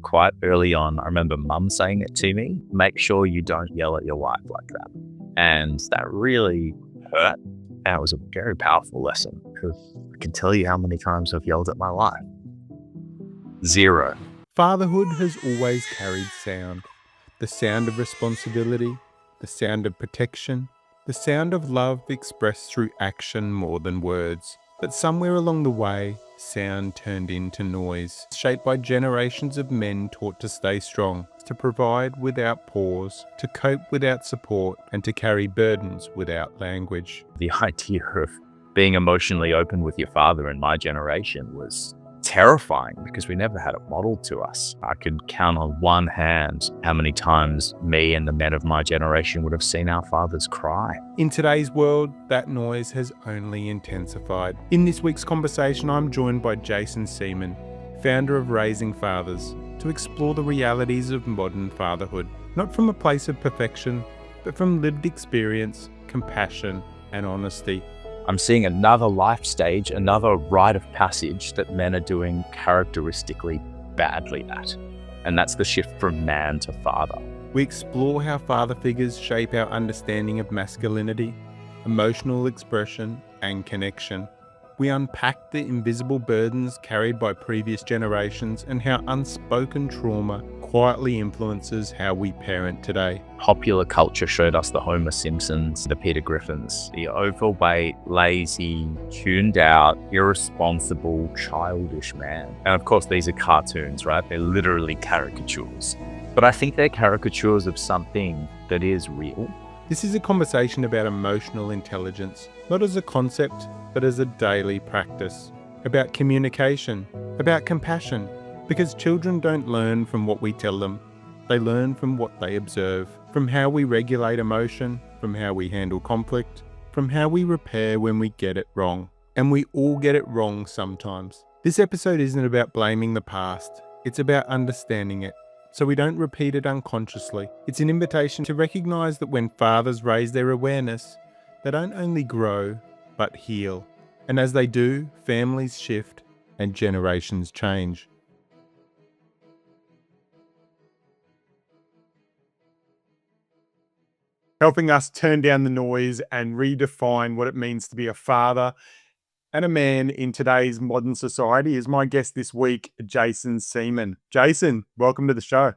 quite early on, I remember mum saying it to me, make sure you don't yell at your wife like that. And that really hurt. And it was a very powerful lesson because I can tell you how many times I've yelled at my wife. 0. Fatherhood has always carried sound. The sound of responsibility, the sound of protection, the sound of love expressed through action more than words. But somewhere along the way, sound turned into noise, shaped by generations of men taught to stay strong, to provide without pause, to cope without support, and to carry burdens without language. The idea of being emotionally open with your father in my generation was terrifying because we never had it modeled to us. I could count on one hand how many times me and the men of my generation would have seen our fathers cry. In today's world, that noise has only intensified. In this week's conversation, I'm joined by Jason Seeman, founder of Raising Fathers, to explore the realities of modern fatherhood, not from a place of perfection, but from lived experience, compassion, and honesty. I'm seeing another life stage, another rite of passage that men are doing characteristically badly at. And that's the shift from man to father. We explore how father figures shape our understanding of masculinity, emotional expression, and connection. We unpack the invisible burdens carried by previous generations and how unspoken trauma quietly influences how we parent today. Popular culture showed us the Homer Simpsons, the Peter Griffins, the overweight, lazy, tuned out, irresponsible, childish man. And of course, these are cartoons, right? They're literally caricatures. But I think they're caricatures of something that is real. This is a conversation about emotional intelligence, not as a concept, but as a daily practice. About communication, about compassion, because children don't learn from what we tell them. They learn from what they observe, from how we regulate emotion, from how we handle conflict, from how we repair when we get it wrong. And we all get it wrong sometimes. This episode isn't about blaming the past, it's about understanding it, so we don't repeat it unconsciously. It's an invitation to recognise that when fathers raise their awareness, they don't only grow, but heal. And as they do, families shift and generations change. Helping us turn down the noise and redefine what it means to be a father and a man in today's modern society is my guest this week, Jason Seeman. Jason, welcome to the show.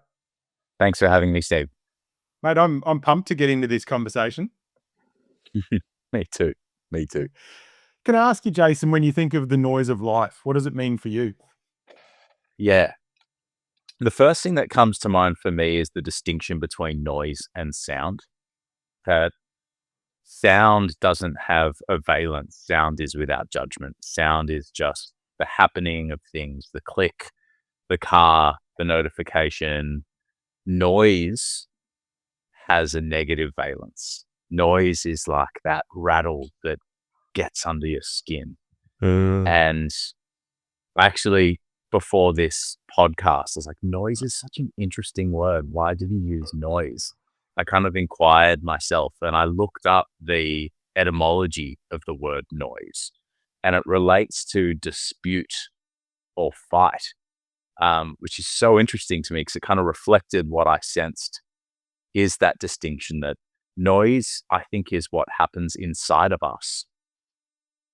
Thanks for having me, Steve. Mate, I'm pumped to get into this conversation. Me too. Can I ask you, Jason, when you think of the noise of life, what does it mean for you? Yeah. The first thing that comes to mind for me is the distinction between noise and sound. That sound doesn't have a valence. Sound is without judgment. Sound is just the happening of things, the click, the car, the notification. Noise has a negative valence. Noise is like that rattle that gets under your skin. And actually, before this podcast, I was like, noise is such an interesting word. Why did he use noise? I kind of inquired myself and I looked up the etymology of the word noise, and it relates to dispute or fight, which is so interesting to me because it kind of reflected what I sensed is that distinction that noise, I think, is what happens inside of us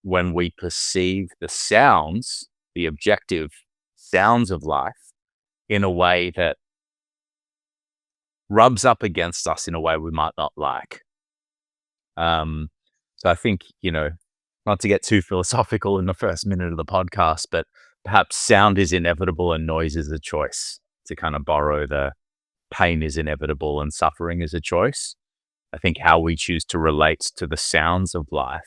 when we perceive the sounds, the objective sounds of life in a way that rubs up against us in a way we might not like. So I think, not to get too philosophical in the first minute of the podcast, but perhaps sound is inevitable and noise is a choice, to kind of borrow the pain is inevitable and suffering is a choice. I think how we choose to relate to the sounds of life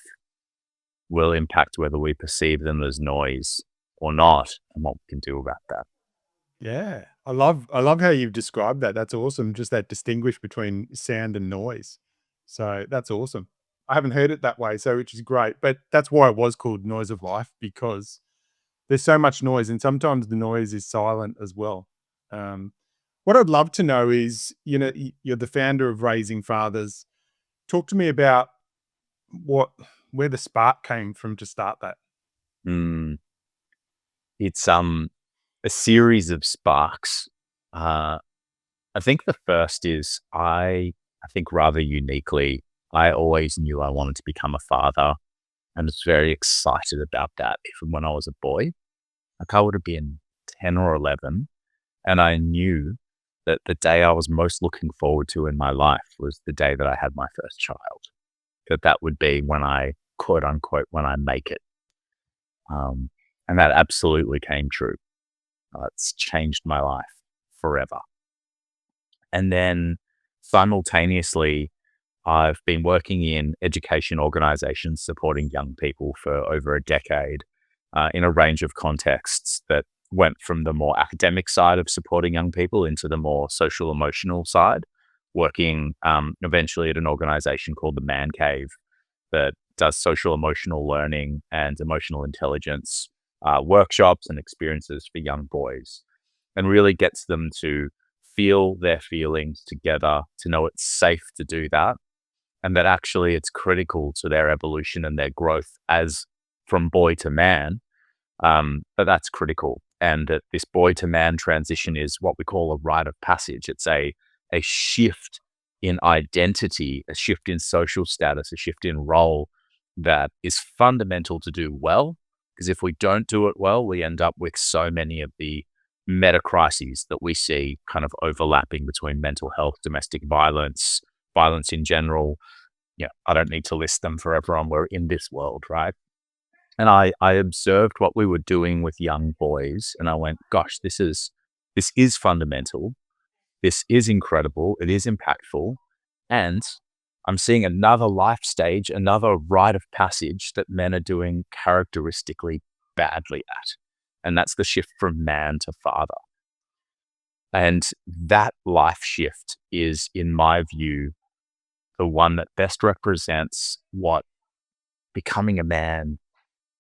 will impact whether we perceive them as noise or not and what we can do about that. Yeah, I love how you've described that. That's awesome. Just that distinguish between sound and noise. So that's awesome. I haven't heard it that way, so which is great. But that's why it was called Noise of Life, because there's so much noise and sometimes the noise is silent as well. What I'd love to know is, you're the founder of Raising Fathers. Talk to me about where the spark came from to start that. It's a series of sparks. Uh, I think the first is I think rather uniquely, I always knew I wanted to become a father and was very excited about that even when I was a boy. Like I would have been 10 or 11, and I knew that the day I was most looking forward to in my life was the day that I had my first child. That would be when I, quote unquote, when I make it. Um, and that absolutely came true. It's changed my life forever. And then simultaneously, I've been working in education organizations supporting young people for over a decade in a range of contexts that went from the more academic side of supporting young people into the more social emotional side, working eventually at an organization called the Man Cave that does social emotional learning and emotional intelligence workshops and experiences for young boys and really gets them to feel their feelings together, to know it's safe to do that, and that actually it's critical to their evolution and their growth as from boy to man. But that's critical. And that this boy to man transition is what we call a rite of passage. It's a shift in identity, a shift in social status, a shift in role that is fundamental to do well. Because if we don't do it well, we end up with so many of the meta crises that we see kind of overlapping between mental health, domestic violence, violence in general. Yeah, I don't need to list them for everyone. We're in this world, right? And I observed what we were doing with young boys, and I went, "Gosh, this is fundamental. This is incredible. It is impactful, and I'm seeing another life stage, another rite of passage that men are doing characteristically badly at, and that's the shift from man to father. And that life shift is, in my view, the one that best represents what becoming a man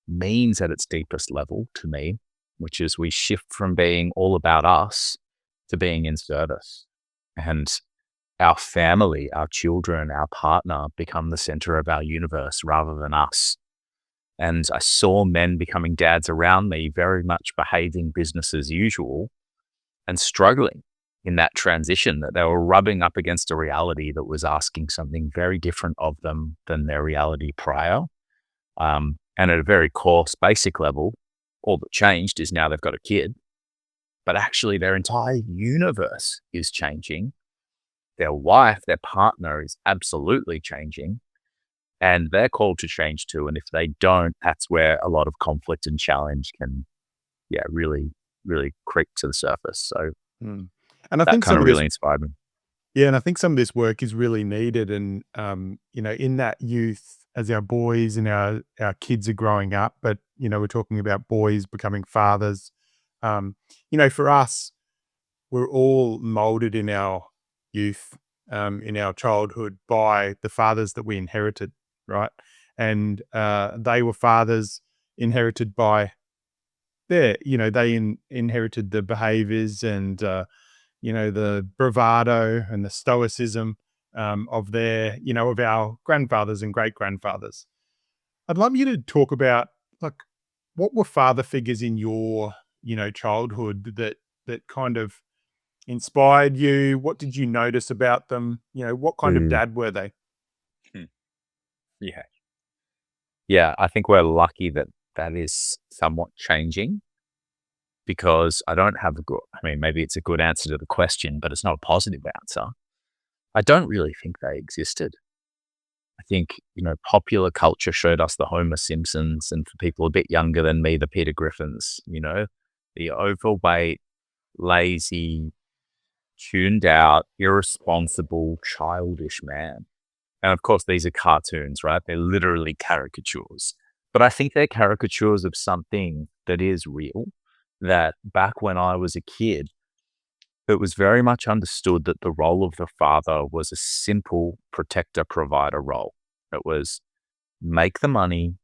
means at its deepest level to me, which is we shift from being all about us to being in service. And our family, our children, our partner become the center of our universe rather than us. And I saw men becoming dads around me very much behaving business as usual and struggling in that transition, that they were rubbing up against a reality that was asking something very different of them than their reality prior. And at a very coarse, basic level, all that changed is now they've got a kid, but actually their entire universe is changing. Their wife, their partner is absolutely changing, and they're called to change too. And if they don't, that's where a lot of conflict and challenge can, yeah, really, really creep to the surface. So Mm. And I that think kind some of of this, really inspired me. yeah, and I think some of this work is really needed. And in that youth, as our boys and our kids are growing up, but we're talking about boys becoming fathers. For us, we're all molded in our youth, in our childhood by the fathers that we inherited, right? And they were fathers inherited by inherited the behaviors and the bravado and the stoicism of our grandfathers and great grandfathers. I'd love you to talk about, like, what were father figures in your childhood that kind of inspired you? What did you notice about them? What kind of Mm. dad were they? Hmm. Yeah. Yeah. I think we're lucky that that is somewhat changing because I don't have a good, I mean, maybe it's a good answer to the question, but it's not a positive answer. I don't really think they existed. I think, popular culture showed us the Homer Simpsons, and for people a bit younger than me, the Peter Griffins, the overweight, lazy, tuned out, irresponsible, childish man. And of course, these are cartoons, right? They're literally caricatures. But I think they're caricatures of something that is real, that back when I was a kid, it was very much understood that the role of the father was a simple protector provider role. It was make the money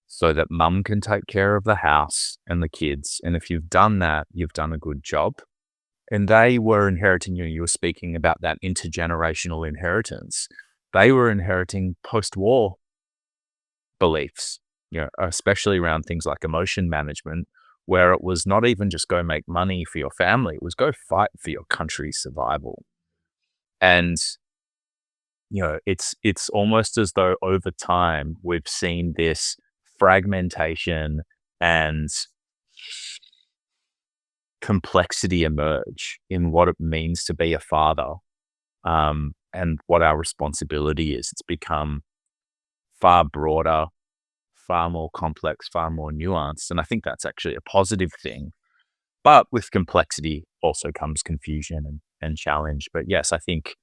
so that mum can take care of the house and the kids. And if you've done that, you've done a good job. And they were inheriting, you were speaking about that intergenerational inheritance. They were inheriting post war beliefs, especially around things like emotion management, where it was not even just go make money for your family, it was go fight for your country's survival. And, it's almost as though over time we've seen this fragmentation and complexity emerge in what it means to be a father, and what our responsibility is. It's become far broader, far more complex, far more nuanced. And I think that's actually a positive thing. But with complexity also comes confusion and challenge. But yes, I think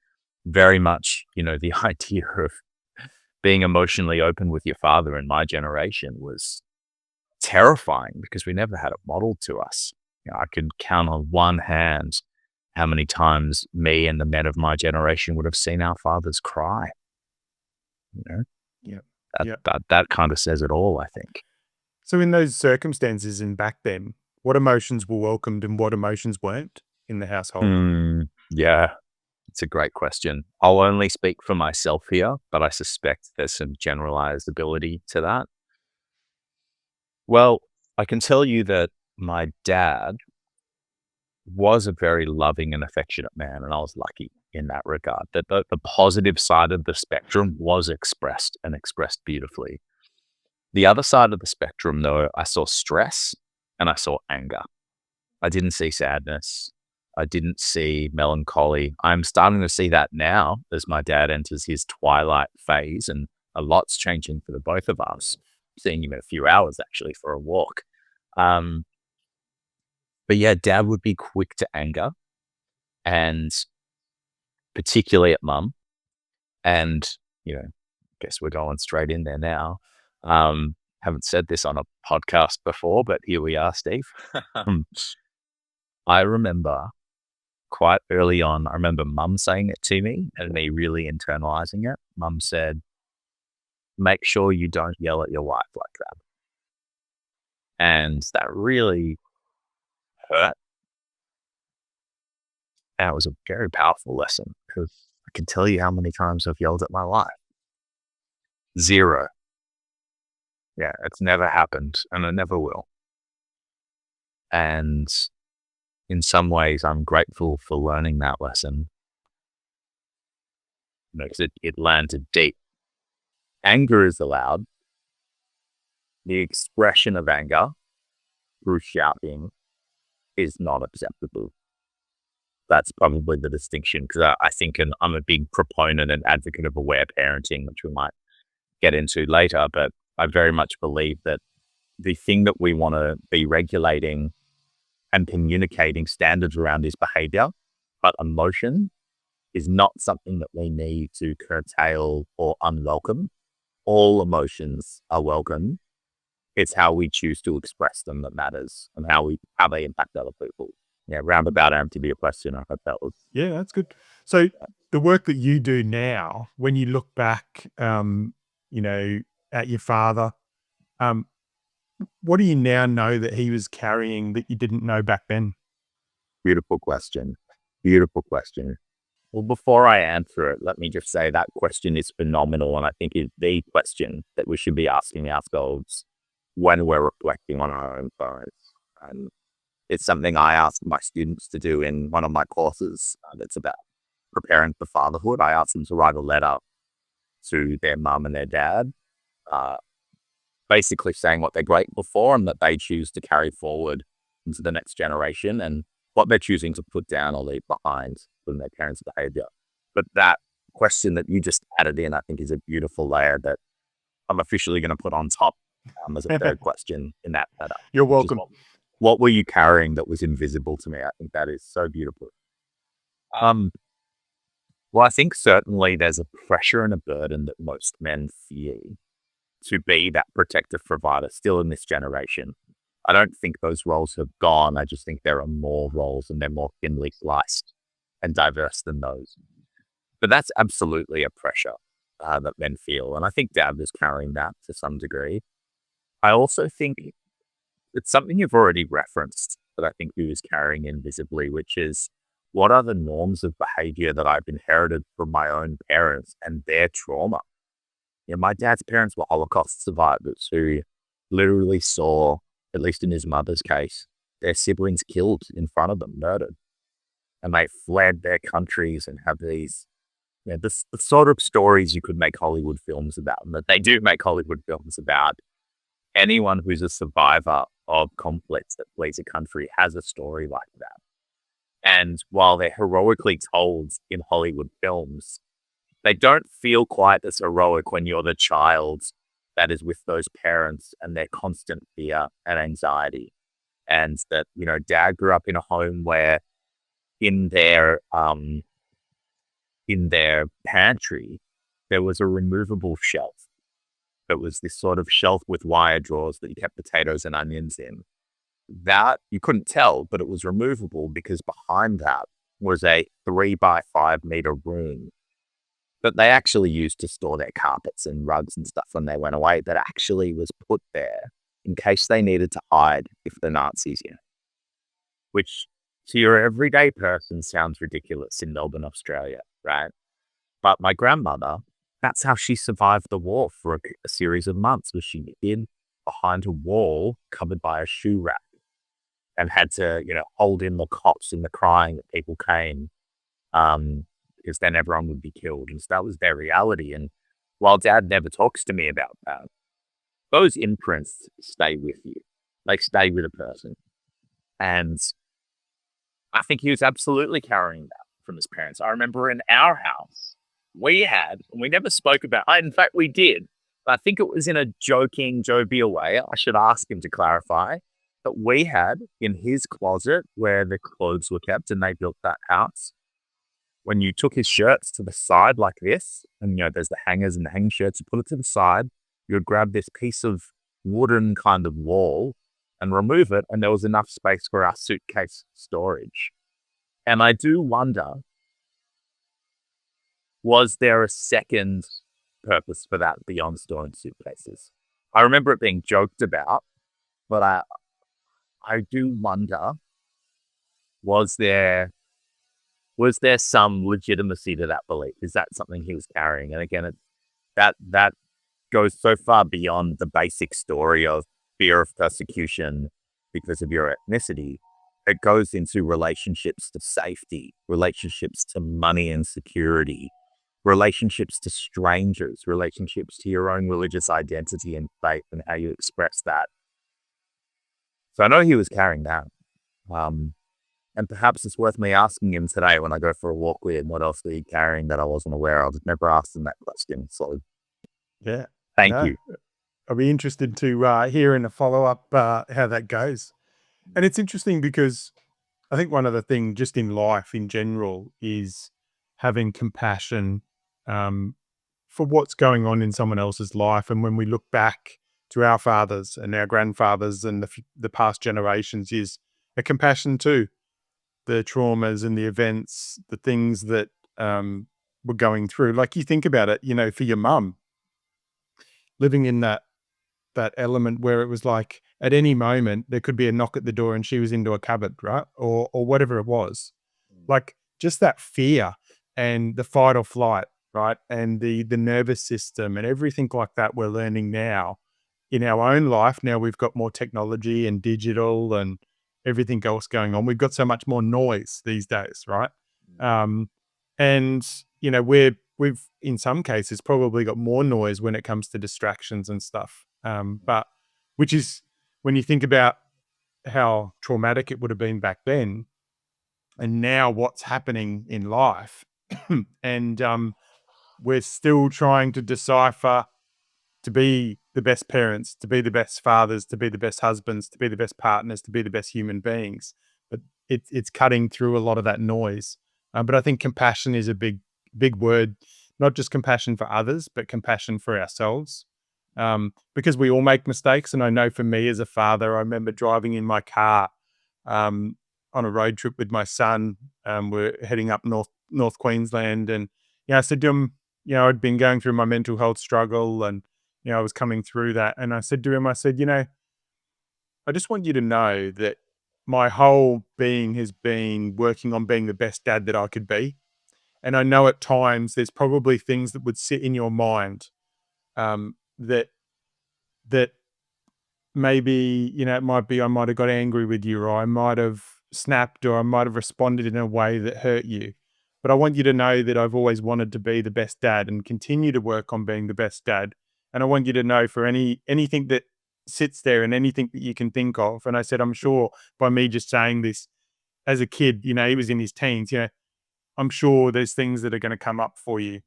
very much, the idea of being emotionally open with your father in my generation was terrifying because we never had it modeled to us. I could count on one hand how many times me and the men of my generation would have seen our fathers cry. You know, Yeah. that Yeah. that kind of says it all, I think. So in those circumstances and back then, what emotions were welcomed and what emotions weren't in the household? Yeah, it's a great question. I'll only speak for myself here, but I suspect there's some generalizability to that. Well, I can tell you that my dad was a very loving and affectionate man, and I was lucky in that regard, that the positive side of the spectrum was expressed and expressed beautifully. The other side of the spectrum, though, I saw stress and I saw anger. I didn't see sadness. I didn't see melancholy. I'm starting to see that now as my dad enters his twilight phase, and a lot's changing for the both of us. Seeing him in a few hours actually for a walk. Um, but yeah, dad would be quick to anger, and particularly at mum. And, guess we're going straight in there now. Haven't said this on a podcast before, but here we are, Steve. Um, I remember quite early on, I remember mum saying it to me and me really internalizing it. Mum said, make sure you don't yell at your wife like that. And that really hurt. And it was a very powerful lesson because I can tell you how many times I've yelled at my wife. Zero. Yeah, it's never happened and it never will. And in some ways, I'm grateful for learning that lesson because it landed deep. Anger is allowed. The expression of anger through shouting is not acceptable. That's probably the distinction because I think I'm a big proponent and advocate of aware parenting, which we might get into later. But I very much believe that the thing that we want to be regulating and communicating standards around is behavior, but emotion is not something that we need to curtail or unwelcome. All emotions are welcome. It's how we choose to express them that matters and how they impact other people. Yeah, roundabout answer to your question. I hope that was. Yeah, that's good. So the work that you do now, when you look back, you know, at your father, um, what do you now know that he was carrying that you didn't know back then? Beautiful question. Beautiful question. Well, before I answer it, let me just say that question is phenomenal. And I think is the question that we should be asking ourselves when we're reflecting on our own parents. And it's something I ask my students to do in one of my courses that's about preparing for fatherhood. I ask them to write a letter to their mum and their dad, uh, basically saying what they're grateful for and that they choose to carry forward into the next generation and what they're choosing to put down or leave behind from their parents' behavior. But that question that you just added in, I think is a beautiful layer that I'm officially going to put on top as a third question in that letter. You're welcome. What were you carrying that was invisible to me? I think that is so beautiful. Well, I think certainly there's a pressure and a burden that most men feel to be that protective provider still in this generation. I don't think those roles have gone. I just think there are more roles and they're more thinly sliced and diverse than those. But that's absolutely a pressure that men feel. And I think Dad was carrying that to some degree. I also think it's something you've already referenced that I think he was carrying invisibly, which is what are the norms of behavior that I've inherited from my own parents and their trauma? My dad's parents were Holocaust survivors who literally saw at least in his mother's case, their siblings killed in front of them, murdered. And they fled their countries and have these, the sort of stories you could make Hollywood films about, and that they do make Hollywood films about. Anyone who's a survivor of conflicts that flees a country has a story like that. And while they're heroically told in Hollywood films, they don't feel quite as heroic when you're the child that is with those parents and their constant fear and anxiety. And that, dad grew up in a home where in their pantry, there was a removable shelf. It was this sort of shelf with wire drawers that you kept potatoes and onions in. That you couldn't tell, but it was removable because behind that was a 3 by 5 meter room that they actually used to store their carpets and rugs and stuff when they went away, that actually was put there in case they needed to hide if the Nazis, which to your everyday person sounds ridiculous in Melbourne, Australia, right? But my grandmother, that's how she survived the war for a series of months, was she hid behind a wall covered by a shoe rack and had to, hold in the cops and the crying that people came, because then everyone would be killed. And so that was their reality. And while dad never talks to me about that, those imprints stay with you. They stay with a person. And I think he was absolutely carrying that from his parents. I remember in our house, we never spoke about it. In fact, we did. But I think it was in a joking, jovial way. I should ask him to clarify. But we had in his closet where the clothes were kept, and they built that house, when you took his shirts to the side like this, and there's the hangers and the hanging shirts, you put it to the side, you would grab this piece of wooden kind of wall and remove it, and there was enough space for our suitcase storage. And I do wonder, was there a second purpose for that beyond storing suitcases? I remember it being joked about, but I do wonder, was there some legitimacy to that belief? Is that something he was carrying? And again, that goes so far beyond the basic story of fear of persecution because of your ethnicity. It goes into relationships to safety, relationships to money and security, relationships to strangers, relationships to your own religious identity and faith and how you express that. So I know he was carrying that. And perhaps it's worth me asking him today when I go for a walk with him, what else are you carrying that I wasn't aware of? I've never asked him that question. So Yeah. thank you. I'll be interested to hear in a follow-up how that goes. And it's interesting because I think one of the things just in life in general is having compassion for what's going on in someone else's life. And when we look back to our fathers and our grandfathers and the past generations, is a compassion too. The traumas and the events, the things that we're going through. Like you think about it, for your mum, living in that element where it was like at any moment there could be a knock at the door and she was into a cupboard, right? Or whatever it was. Like just that fear and the fight or flight, right? And the nervous system and everything like that we're learning now in our own life. Now we've got more technology and digital and everything else going on. We've got so much more noise these days, right? And we've in some cases probably got more noise when it comes to distractions and stuff. But which is when you think about how traumatic it would have been back then, and now what's happening in life, and we're still trying to decipher to be the best parents, to be the best fathers, to be the best husbands, to be the best partners, to be the best human beings. But it's cutting through a lot of that noise. But I think compassion is a big word, not just compassion for others, but compassion for ourselves. Because we all make mistakes. And I know for me as a father, I remember driving in my car on a road trip with my son. We're heading up North Queensland. And, I said to him, I'd been going through my mental health struggle and, I was coming through that. And I said to him, I just want you to know that my whole being has been working on being the best dad that I could be. And I know at times there's probably things that would sit in your mind that maybe, it might be I might have got angry with you, or I might have snapped, or I might have responded in a way that hurt you. But I want you to know that I've always wanted to be the best dad and continue to work on being the best dad. And I want you to know for anything that sits there and anything that you can think of. And I said, I'm sure by me just saying this as a kid, he was in his teens, I'm sure there's things that are going to come up for you.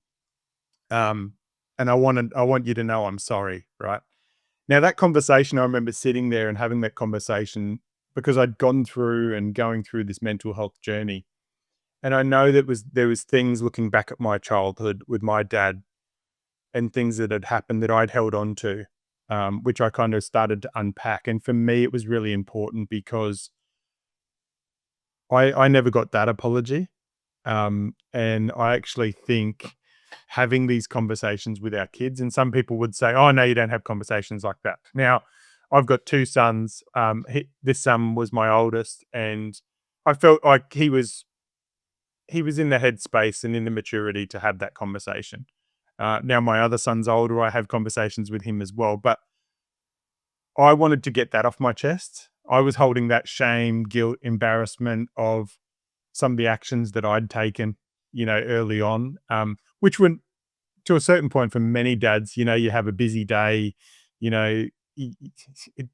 Um, and I want you to know I'm sorry, right? Now, that conversation, I remember sitting there and having that conversation because I'd gone through and going through this mental health journey. And I know that there was things looking back at my childhood with my dad and things that had happened that I'd held on to, which I kind of started to unpack. And for me, it was really important because I never got that apology. And I actually think having these conversations with our kids, and some people would say, oh, no, you don't have conversations like that. Now, I've got two sons. This son was my oldest, and I felt like he was in the headspace and in the maturity to have that conversation. Now, my other son's older. I have conversations with him as well, but I wanted to get that off my chest. I was holding that shame, guilt, embarrassment of some of the actions that I'd taken, early on, which were to a certain point for many dads, you have a busy day, you know,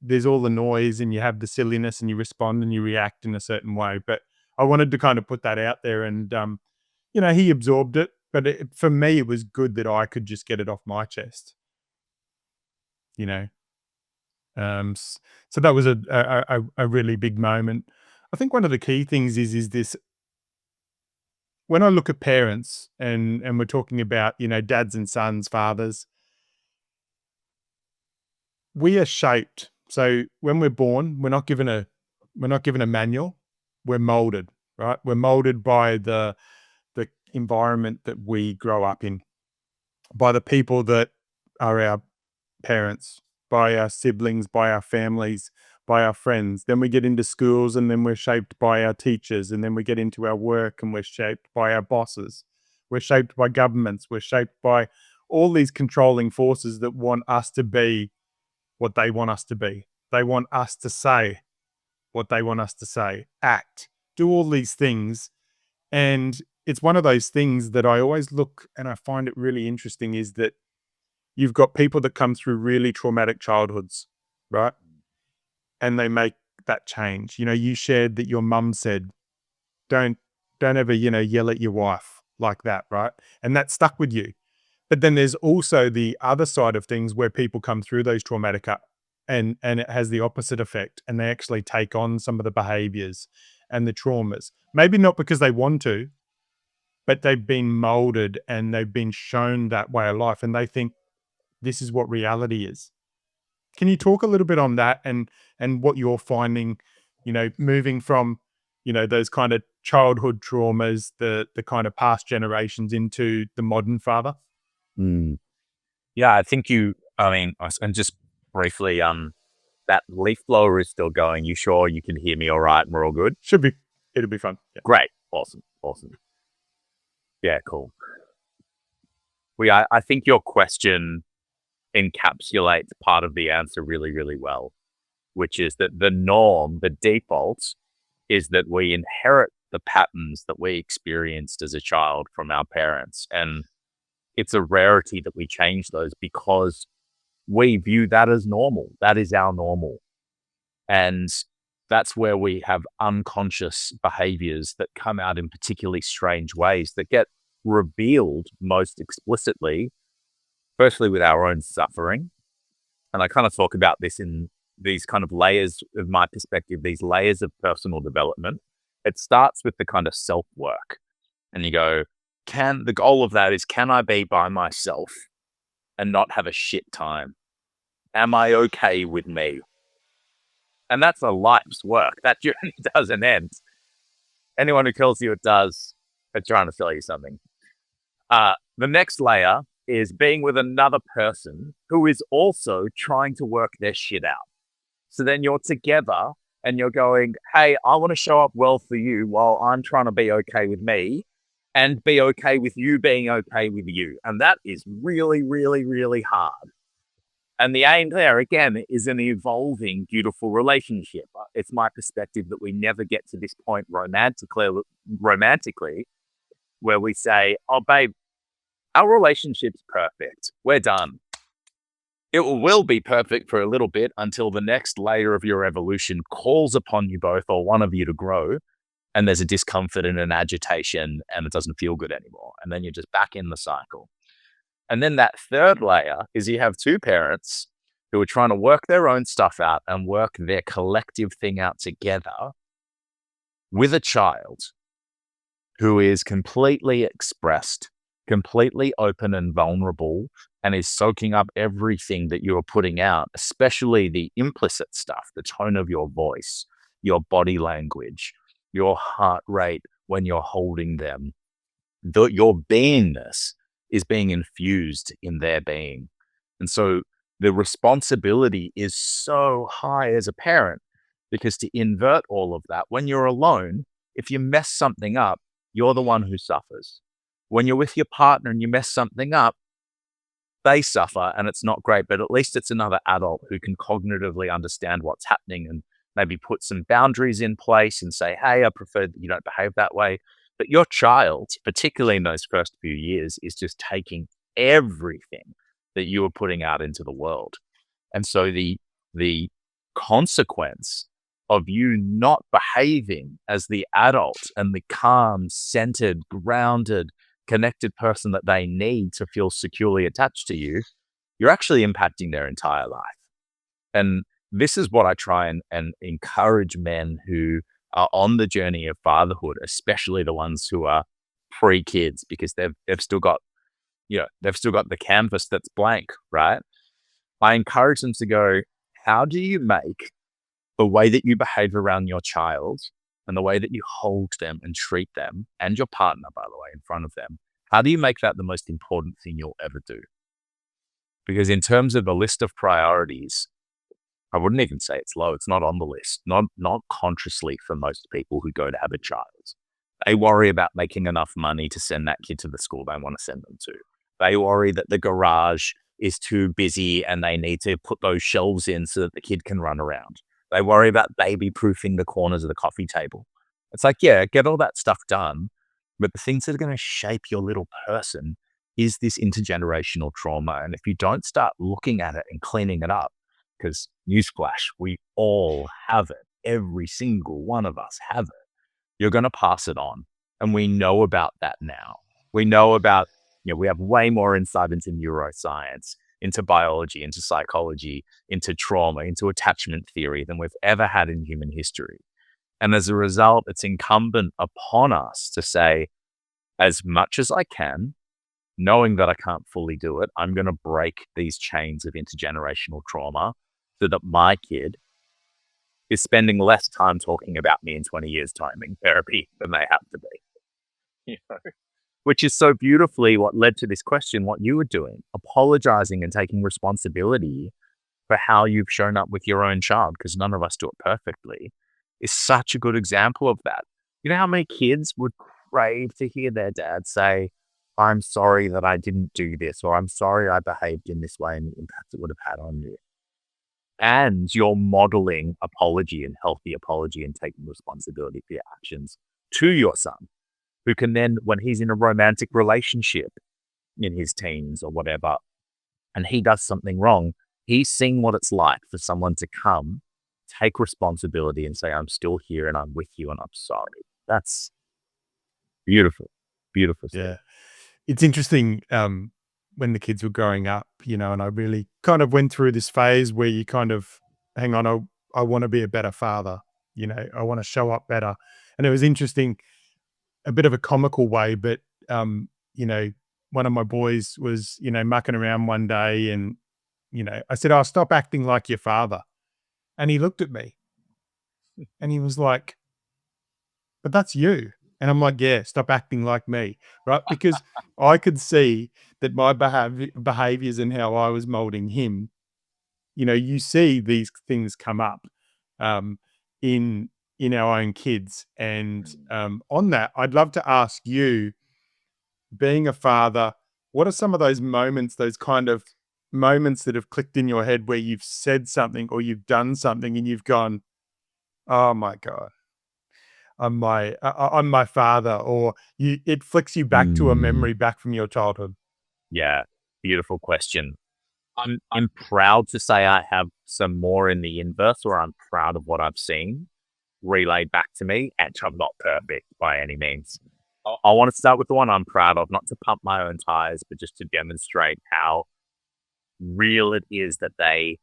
there's all the noise and you have the silliness and you respond and you react in a certain way. But I wanted to kind of put that out there and, he absorbed it. But for me, it was good that I could just get it off my chest, you know. So that was a really big moment. I think one of the key things is this: when I look at parents and we're talking about, dads and sons, fathers, we are shaped. So when we're born, we're not given a manual. We're molded, right? We're molded by the environment that we grow up in, by the people that are our parents, by our siblings, by our families, by our friends. Then we get into schools and then we're shaped by our teachers. And then we get into our work and we're shaped by our bosses. We're shaped by governments. We're shaped by all these controlling forces that want us to be what they want us to be. They want us to say what they want us to say, act, do all these things. And it's one of those things that I always look and I find it really interesting is that you've got people that come through really traumatic childhoods, right? And they make that change. You shared that your mum said, don't ever, yell at your wife like that, right? And that stuck with you. But then there's also the other side of things where people come through those traumatic and it has the opposite effect and they actually take on some of the behaviors and the traumas. Maybe not because they want to, but they've been molded and they've been shown that way of life and they think this is what reality is. Can you talk a little bit on that and what you're finding, moving from, those kind of childhood traumas, the kind of past generations into the modern father? Mm. Yeah, I think and just briefly, that leaf blower is still going. You sure you can hear me all right and we're all good? Should be, it'll be fun. Yeah. Great. Awesome. Yeah, cool. I think your question encapsulates part of the answer really, really well, which is that the norm, the default, is that we inherit the patterns that we experienced as a child from our parents. And it's a rarity that we change those because we view that as normal. That is our normal. And that's where we have unconscious behaviors that come out in particularly strange ways that get revealed most explicitly, firstly with our own suffering. And I kind of talk about this in these kind of layers of my perspective, these layers of personal development. It starts with the kind of self-work. And you go, the goal of that is, can I be by myself and not have a shit time? Am I okay with me? And that's a life's work. That journey doesn't end. Anyone who tells you it does, they're trying to sell you something. The next layer is being with another person who is also trying to work their shit out. So then you're together and you're going, hey, I want to show up well for you while I'm trying to be okay with me and be okay with you being okay with you. And that is really, really, really hard. And the aim there, again, is an evolving, beautiful relationship. It's my perspective that we never get to this point romantically where we say, oh, babe, our relationship's perfect. We're done. It will be perfect for a little bit until the next layer of your evolution calls upon you both or one of you to grow. And there's a discomfort and an agitation and it doesn't feel good anymore. And then you're just back in the cycle. And then that third layer is you have two parents who are trying to work their own stuff out and work their collective thing out together with a child who is completely expressed, completely open and vulnerable, and is soaking up everything that you're putting out, especially the implicit stuff, the tone of your voice, your body language, your heart rate when you're holding them. Your beingness is being infused in their being. And so the responsibility is so high as a parent because to invert all of that, when you're alone, if you mess something up, you're the one who suffers. When you're with your partner and you mess something up, they suffer and it's not great, but at least it's another adult who can cognitively understand what's happening and maybe put some boundaries in place and say, hey, I prefer that you don't behave that way. But your child, particularly in those first few years, is just taking everything that you are putting out into the world. And so the consequence of you not behaving as the adult and the calm, centered, grounded, connected person that they need to feel securely attached to you, you're actually impacting their entire life. And this is what I try and encourage men who are on the journey of fatherhood, especially the ones who are pre-kids, because they've still got, they've still got the canvas that's blank, right? I encourage them to go, how do you make the way that you behave around your child and the way that you hold them and treat them and your partner, by the way, in front of them, how do you make that the most important thing you'll ever do? Because in terms of the list of priorities, I wouldn't even say it's low. It's not on the list, not consciously for most people who go to have a child. They worry about making enough money to send that kid to the school they want to send them to. They worry that the garage is too busy and they need to put those shelves in so that the kid can run around. They worry about baby proofing the corners of the coffee table. It's like, yeah, get all that stuff done. But the things that are going to shape your little person is this intergenerational trauma. And if you don't start looking at it and cleaning it up, because newsflash, we all have it. Every single one of us have it. You're going to pass it on. And we know about that now. We know about, we have way more insight into neuroscience, into biology, into psychology, into trauma, into attachment theory than we've ever had in human history. And as a result, it's incumbent upon us to say, as much as I can, knowing that I can't fully do it, I'm going to break these chains of intergenerational trauma so that my kid is spending less time talking about me in 20 years' time in therapy than they have to be. Which is so beautifully what led to this question, what you were doing, apologizing and taking responsibility for how you've shown up with your own child, because none of us do it perfectly, is such a good example of that. You know how many kids would crave to hear their dad say, I'm sorry that I didn't do this, or I'm sorry I behaved in this way and the impact it would have had on you. And you're modeling apology and healthy apology and taking responsibility for your actions to your son, who can then, when he's in a romantic relationship in his teens or whatever, and he does something wrong, he's seen what it's like for someone to come, take responsibility and say, I'm still here and I'm with you and I'm sorry. That's beautiful, beautiful stuff. Yeah. It's interesting when the kids were growing up, and I really kind of went through this phase where you kind of, hang on, I want to be a better father, I want to show up better. And it was interesting, a bit of a comical way, but, one of my boys was, mucking around one day and, I said, "Oh, stop acting like your father." And he looked at me and he was like, "But that's you." And I'm like, "Yeah, stop acting like me." Right? Because I could see that my behaviors and how I was molding him, you see these things come up um, in our own kids. And on that, I'd love to ask you, being a father, what are some of those moments, those kind of moments that have clicked in your head where you've said something or you've done something and you've gone, "Oh my God, I'm my father," or it flicks you back to a Mm, memory back from your childhood? yeah, beautiful question. I'm proud to say I have some more in the inverse, where I'm proud of what I've seen relayed back to me, and I'm not perfect by any means. I want to start with the one I'm proud of, not to pump my own tires, but just to demonstrate how real it is that I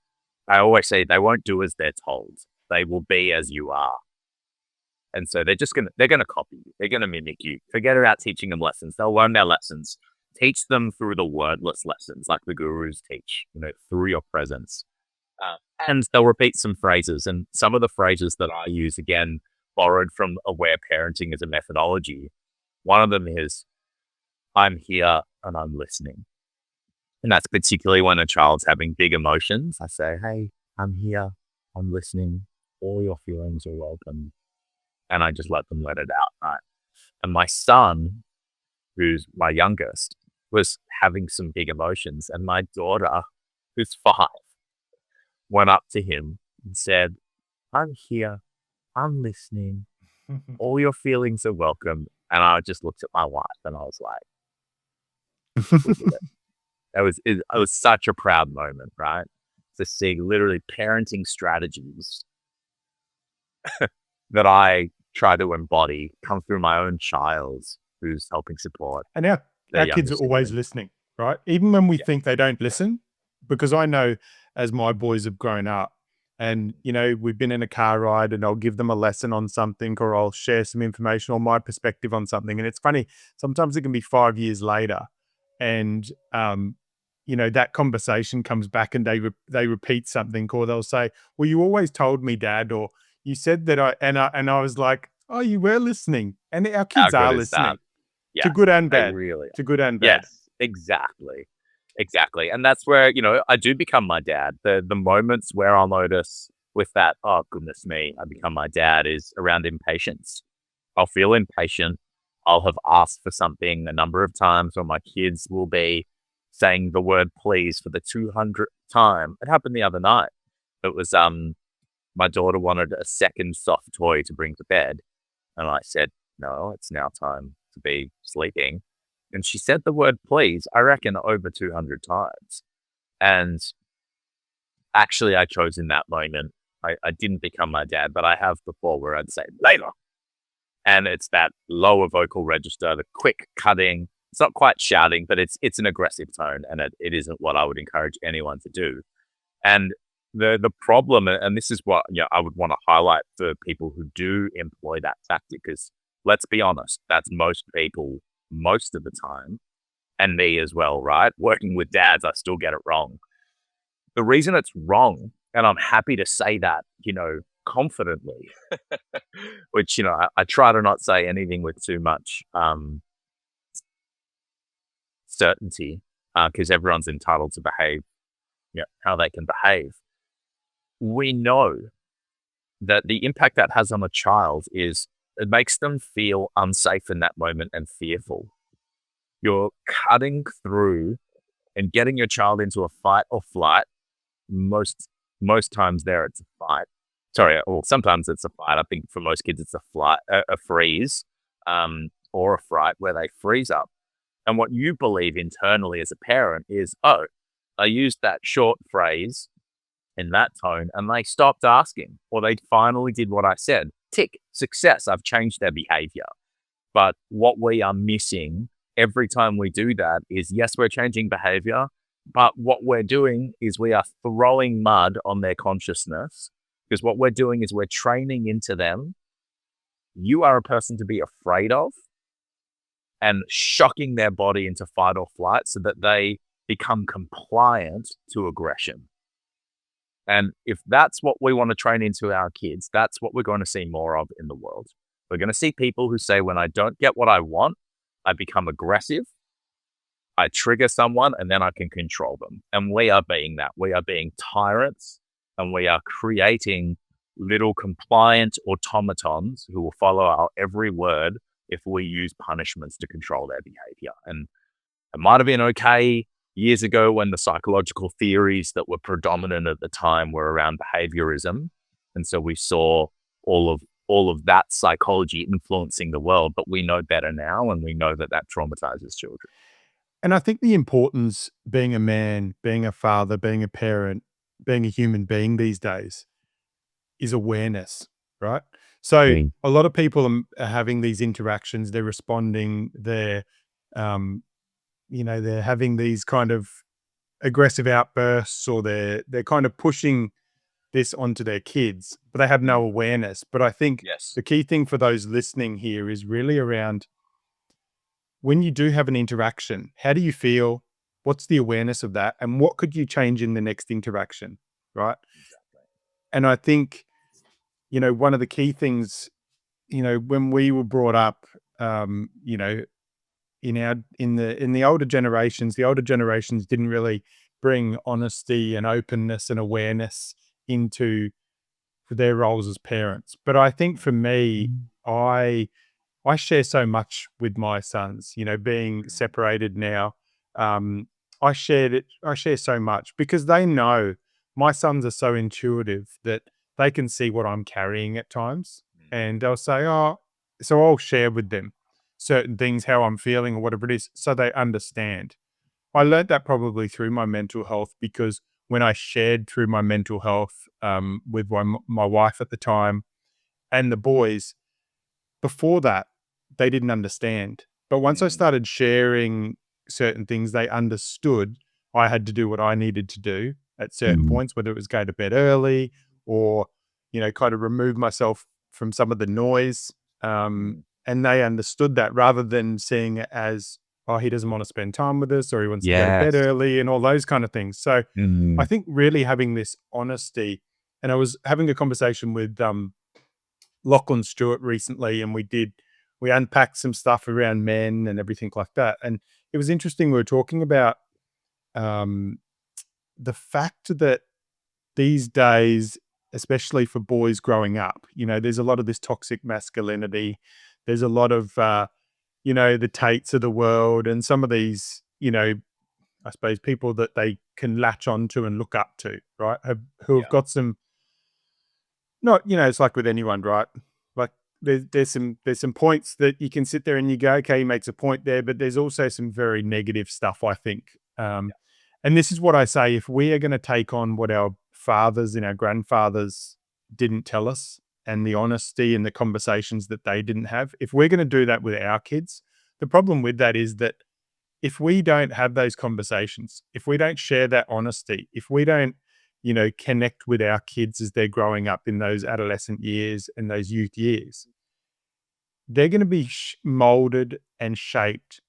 always say they won't do as they're told. They will be as you are. And so they're gonna copy you. They're gonna mimic you. Forget about teaching them lessons. They'll learn their lessons. Teach them through the wordless lessons, like the gurus teach, through your presence. And they'll repeat some phrases. And some of the phrases that I use, again, borrowed from aware parenting as a methodology. One of them is, I'm here and I'm listening. And that's particularly when a child's having big emotions. I say, hey, I'm here. I'm listening. All your feelings are welcome. And I just let them let it out. Right. And my son, who's my youngest, was having some big emotions. And my daughter, who's 5, went up to him and said, I'm here. I'm listening. All your feelings are welcome. And I just looked at my wife and I was like, we did it. It was such a proud moment, right? To see literally parenting strategies that I try to embody come through my own child who's helping support And their our younger kids are always sibling. listening, right? Even when we Yeah. think they don't listen, because I know as my boys have grown up and, we've been in a car ride and I'll give them a lesson on something or I'll share some information or my perspective on something. And it's funny, sometimes it can be 5 years later and, that conversation comes back and they repeat something or they'll say, well, you always told me, Dad, or you said that I was like, oh, you were listening. And our How kids good are is that? listening to Yes, good and they bad, really to good and bad. Yes, exactly. Exactly. And that's where, I do become my dad. The moments where I'll notice with that, oh goodness me, I become my dad is around impatience. I'll feel impatient. I'll have asked for something a number of times, or my kids will be saying the word please for the 200th time. It happened the other night. It was my daughter wanted a second soft toy to bring to bed. And I said, no, it's now time to be sleeping. And she said the word please, I reckon, over 200 times. And actually, I chose in that moment. I didn't become my dad, but I have before where I'd say later. And it's that lower vocal register, the quick cutting. It's not quite shouting, but it's an aggressive tone. And it isn't what I would encourage anyone to do. And the problem, and this is what I would want to highlight for people who do employ that tactic, is let's be honest, that's most people most of the time, and me as well, right? Working with dads, I still get it wrong. The reason it's wrong, and I'm happy to say that, confidently, which, I try to not say anything with too much certainty, because everyone's entitled to behave, how they can behave. We know that the impact that has on a child is it makes them feel unsafe in that moment and fearful. You're cutting through and getting your child into a fight or flight. Most times there it's a fight. Sorry, well, sometimes it's a fight. I think for most kids it's a flight, a freeze, or a fright where they freeze up. And what you believe internally as a parent is, oh, I used that short phrase in that tone and they stopped asking, or they finally did what I said. Tick, success. I've changed their behavior. But what we are missing every time we do that is, yes, we're changing behavior, but what we're doing is we are throwing mud on their consciousness, because what we're doing is we're training into them, you are a person to be afraid of, and shocking their body into fight or flight so that they become compliant to aggression. And if that's what we want to train into our kids, that's what we're going to see more of in the world. We're going to see people who say, when I don't get what I want, I become aggressive, I trigger someone, and then I can control them. And we are being that. We are being tyrants, and we are creating little compliant automatons who will follow our every word if we use punishments to control their behavior. And it might have been okay years ago when the psychological theories that were predominant at the time were around behaviorism. And so we saw all of that psychology influencing the world, but we know better now, and we know that that traumatizes children. And I think the importance, being a man, being a father, being a parent, being a human being these days, is awareness, right? So Mm. a lot of people are having these interactions, they're responding, um, they're having these kind of aggressive outbursts, or they're kind of pushing this onto their kids, but they have no Mm. awareness. But I think Yes. the key thing for those listening here is really around, when you do have an interaction, how do you feel? What's the awareness of that? And what could you change in the next interaction? Right. And I think, one of the key things, when we were brought up, in the older generations didn't really bring honesty and openness and awareness into their roles as parents. But I think for me, I I share so much with my sons, being separated now. Um, I share so much because they know, my sons are so intuitive that they can see what I'm carrying at times. And they'll say, oh, so I'll share with them certain things, how I'm feeling or whatever it is, so they understand. I learned that probably through my mental health, because when I shared through my mental health with my wife at the time and the boys, before that, they didn't understand. But once I Mm. started sharing certain things, they understood I had to do what I needed to do at certain Mm. points, whether it was go to bed early or, kind of remove myself from some of the noise. Mm. And they understood that, rather than seeing it as, oh, he doesn't want to spend time with us, or he wants to go to bed Yes. early, and all those kind of things. So I Mm. think really having this honesty, and I was having a conversation with Lachlan Stewart recently, and we unpacked some stuff around men and everything like that. And it was interesting. We were talking about um, the fact that these days, especially for boys growing up, there's a lot of this toxic masculinity. There's a lot of the Tates of the world, and some of these, I suppose, people that they can latch onto and look up to, right? Who have Yeah. got some, not, it's like with anyone, right? Like there's some points that you can sit there and you go, okay, he makes a point there, but there's also some very negative stuff, I think. And this is what I say: if we are going to take on what our fathers and our grandfathers didn't tell us, and the honesty and the conversations that they didn't have, if we're going to do that with our kids, the problem with that is that if we don't have those conversations, if we don't share that honesty, if we don't, connect with our kids as they're growing up in those adolescent years and those youth years, they're going to be molded and shaped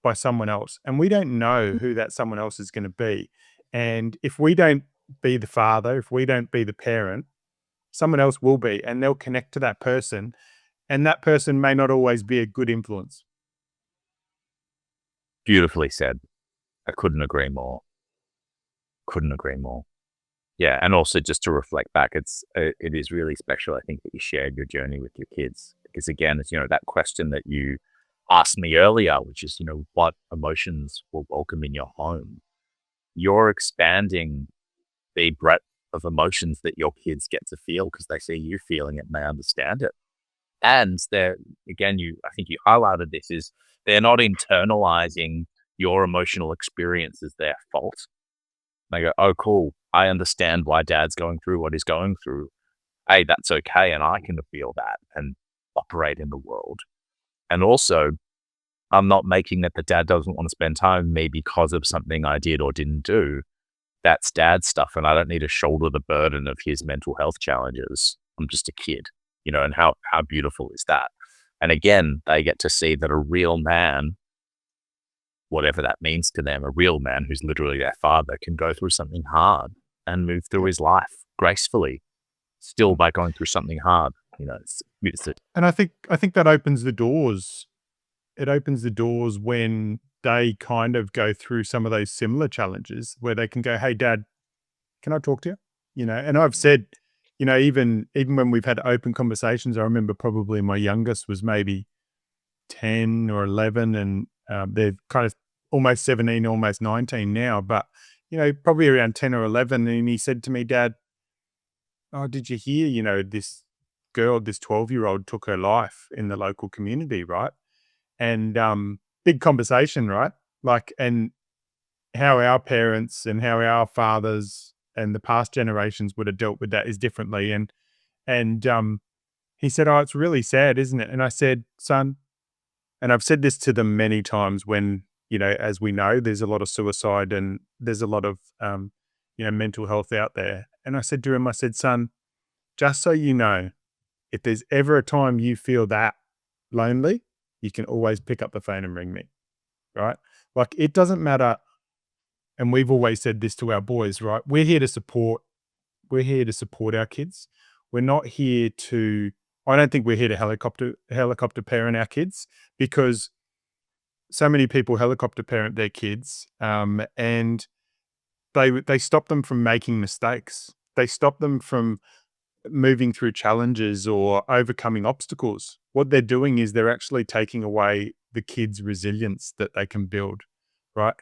by someone else. And we don't know who that someone else is going to be. And if we don't be the father, if we don't be the parent, someone else will be, and they'll connect to that person. And that person may not always be a good influence. Beautifully said. I couldn't agree more. Couldn't agree more. Yeah, and also just to reflect back, it is really special, I think, that you shared your journey with your kids, because again, it's, that question that you asked me earlier, which is, what emotions were welcome in your home? You're expanding the breadth of emotions that your kids get to feel because they see you feeling it and they understand it. And they're, again, I think you highlighted this, is they're not internalizing your emotional experience as their fault. They go, oh, cool. I understand why dad's going through what he's going through. Hey, that's okay. And I can feel that and operate in the world. And also, I'm not making that the dad doesn't want to spend time with me because of something I did or didn't do. That's dad's stuff. And I don't need to shoulder the burden of his mental health challenges. I'm just a kid, and how beautiful is that? And again, they get to see that a real man, whatever that means to them, a real man who's literally their father, can go through something hard and move through Yeah. his life gracefully, still by going through something hard. It's And I think that opens the doors. It opens the doors when they kind of go through some of those similar challenges, where they can go, "Hey, Dad, can I talk to you?" And I've said, even when we've had open conversations, I remember probably my youngest was maybe 10 or 11, and they've kind of almost 17, almost 19 now, but, probably around 10 or 11. And he said to me, Dad, oh, did you hear, this girl, this 12-year-old took her life in the local community, right? And big conversation, right? Like, and how our parents and how our fathers and the past generations would have dealt with that is differently. And he said, "Oh, it's really sad, isn't it?" And I said, "Son," and I've said this to them many times when, as we know, there's a lot of suicide and there's a lot of, mental health out there. And I said to him, I said, "Son, just so you know, if there's ever a time you feel that lonely, you can always pick up the phone and ring me, right? Like, it doesn't matter." And we've always said this to our boys, right? We're here to support our kids. We're not here to, I don't think we're here to helicopter parent our kids, because so many people helicopter parent their kids, and they stop them from making mistakes. They stop them from moving through challenges or overcoming obstacles. What they're doing is they're actually taking away the kids' resilience that they can build, right?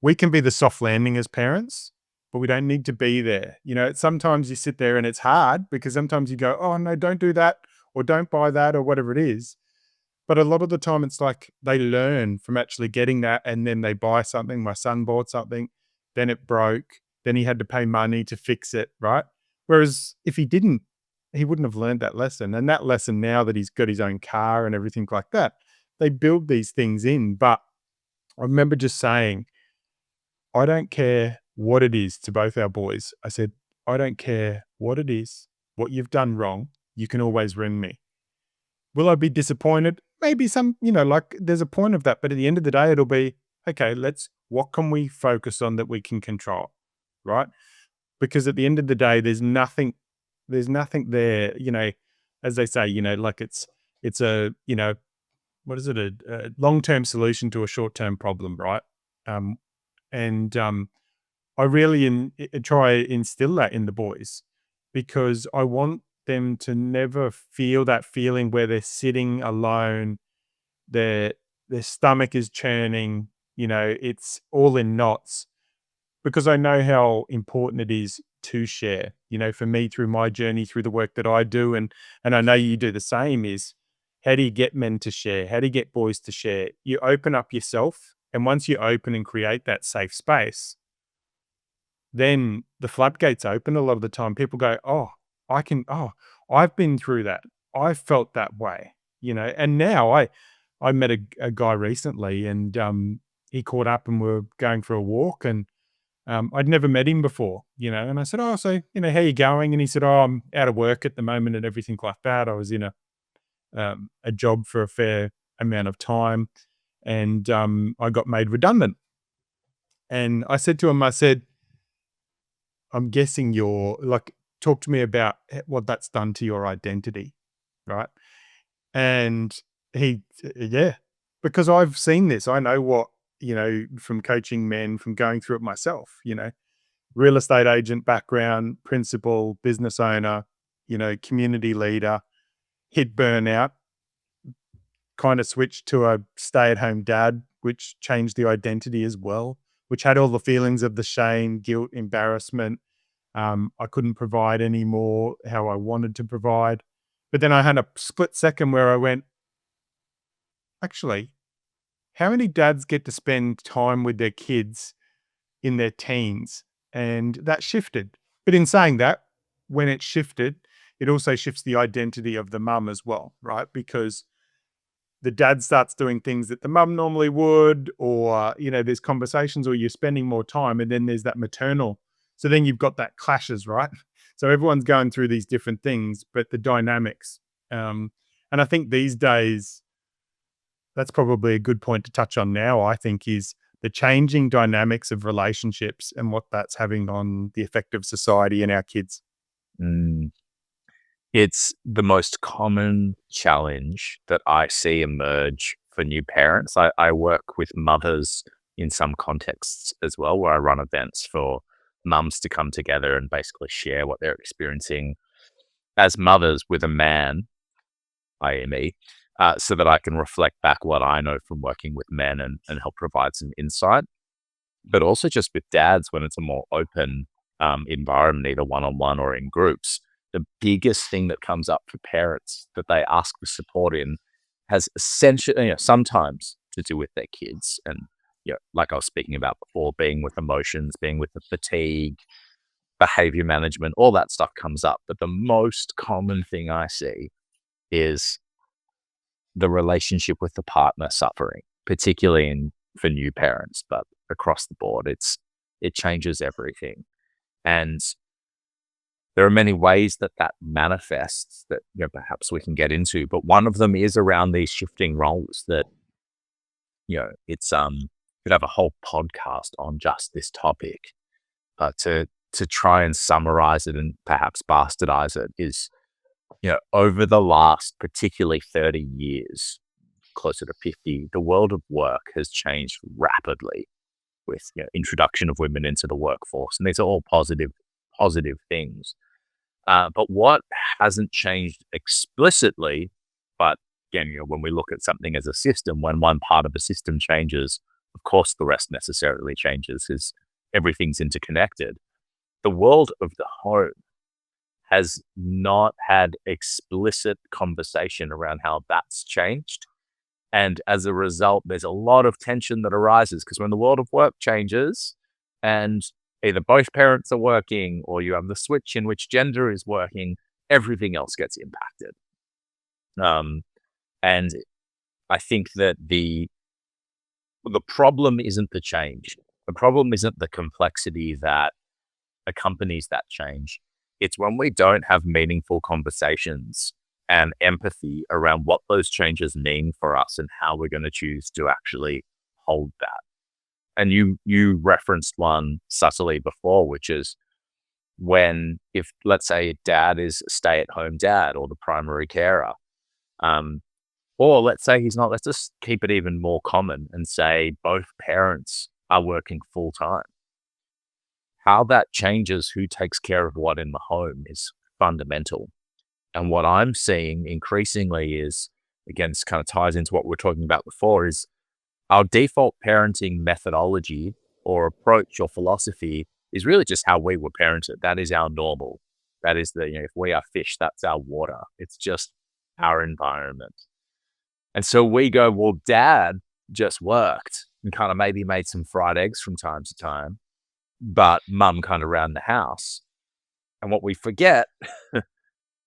We can be the soft landing as parents, but we don't need to be there. Sometimes you sit there and it's hard because sometimes you go, oh, no, don't do that, or don't buy that, or whatever it is. But a lot of the time it's like they learn from actually getting that, and then they buy something. My son bought something, then it broke, then he had to pay money to fix it, right? Whereas if he didn't, he wouldn't have learned that lesson. And that lesson, now that he's got his own car and everything like that, they build these things in. But I remember just saying, I don't care what it is, to both our boys. I said, I don't care what it is, what you've done wrong, you can always ring me. Will I be disappointed? Maybe some, like there's a point of that. But at the end of the day, it'll be, okay, what can we focus on that we can control? Right? Because at the end of the day, there's nothing there, as they say, like it's a, what is it? A long-term solution to a short-term problem, right? Um, and I really try instill that in the boys, because I want them to never feel that feeling where they're sitting alone, their their stomach is churning, it's all in knots, because I know how important it is to share. For me, through my journey, through the work that I do, and I know you do the same, is how do you get men to share? How do you get boys to share? You open up yourself, and once you open and create that safe space, then the floodgates open. A lot of the time people go, oh, I've been through that. I felt that way, and now I met a guy recently, and he caught up and we're going for a walk, and I'd never met him before, and I said, oh, so, how you going? And he said, oh, I'm out of work at the moment and everything like that. I was in a job for a fair amount of time, and I got made redundant. And I said to him, I said, I'm guessing you're like, talk to me about what that's done to your identity, right? And yeah, because I've seen this. I know what, from coaching men, from going through it myself, real estate agent background, principal, business owner, community leader, hit burnout, kind of switched to a stay-at-home dad, which changed the identity as well, which had all the feelings of the shame, guilt, embarrassment. I couldn't provide anymore how I wanted to provide. But then I had a split second where I went, actually, how many dads get to spend time with their kids in their teens? And that shifted. But in saying that, when it shifted, it also shifts the identity of the mum as well, right? Because the dad starts doing things that the mum normally would, or, there's conversations, or you're spending more time, and then there's that maternal. So then you've got that clashes, right? So everyone's going through these different things, but the dynamics. And I think these days, that's probably a good point to touch on now, I think, is the changing dynamics of relationships and what that's having on the effect of society and our kids. Mm. It's the most common challenge that I see emerge for new parents. I work with mothers in some contexts as well, where I run events for mums to come together and basically share what they're experiencing as mothers with a man, i.e. me, so that I can reflect back what I know from working with men and help provide some insight. But also just with dads when it's a more open environment, either one-on-one or in groups, the biggest thing that comes up for parents that they ask for support in has essentially, sometimes to do with their kids and, like I was speaking about before, being with emotions, being with the fatigue, behavior management, all that stuff comes up. But the most common thing I see is the relationship with the partner suffering, particularly for new parents, but across the board, it changes everything. And there are many ways that that manifests that, perhaps we can get into, but one of them is around these shifting roles that, it's could have a whole podcast on just this topic. But to try and summarize it and perhaps bastardize it is, over the last particularly 30 years, closer to 50, the world of work has changed rapidly with, introduction of women into the workforce, and these are all positive things. But what hasn't changed explicitly, but again, when we look at something as a system, when one part of the system changes, of course, the rest necessarily changes because everything's interconnected. The world of the home has not had explicit conversation around how that's changed. And as a result, there's a lot of tension that arises because when the world of work changes and either both parents are working or you have the switch in which gender is working, everything else gets impacted. And I think that the problem isn't the change. The problem isn't the complexity that accompanies that change. It's when we don't have meaningful conversations and empathy around what those changes mean for us and how we're going to choose to actually hold that. And you referenced one subtly before, which is when, if let's say dad is a stay-at-home dad or the primary carer, um, or let's say he's not, let's just keep it even more common and say both parents are working full time. How that changes who takes care of what in the home is fundamental. And what I'm seeing increasingly is, again, this kind of ties into what we were talking about before, is our default parenting methodology or approach or philosophy is really just how we were parented. That is our normal. That is if we are fish, that's our water. It's just our environment. And so we go, well, dad just worked and kind of maybe made some fried eggs from time to time, but mum kind of ran the house. And what we forget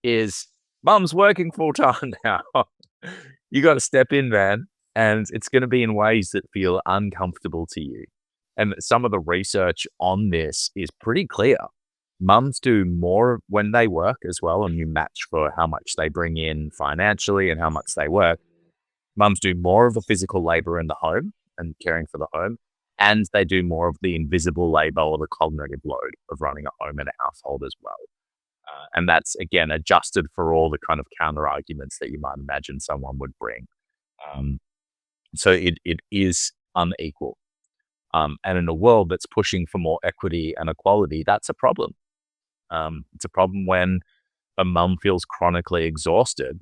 is mum's working full time now. You got to step in, man. And it's going to be in ways that feel uncomfortable to you. And some of the research on this is pretty clear. Mums do more when they work as well, and you match for how much they bring in financially and how much they work. Mums do more of the physical labor in the home and caring for the home, and they do more of the invisible labor or the cognitive load of running a home and a household as well. And that's, again, adjusted for all the kind of counter arguments that you might imagine someone would bring. Um, so it is unequal. And in a world that's pushing for more equity and equality, that's a problem. It's a problem when a mum feels chronically exhausted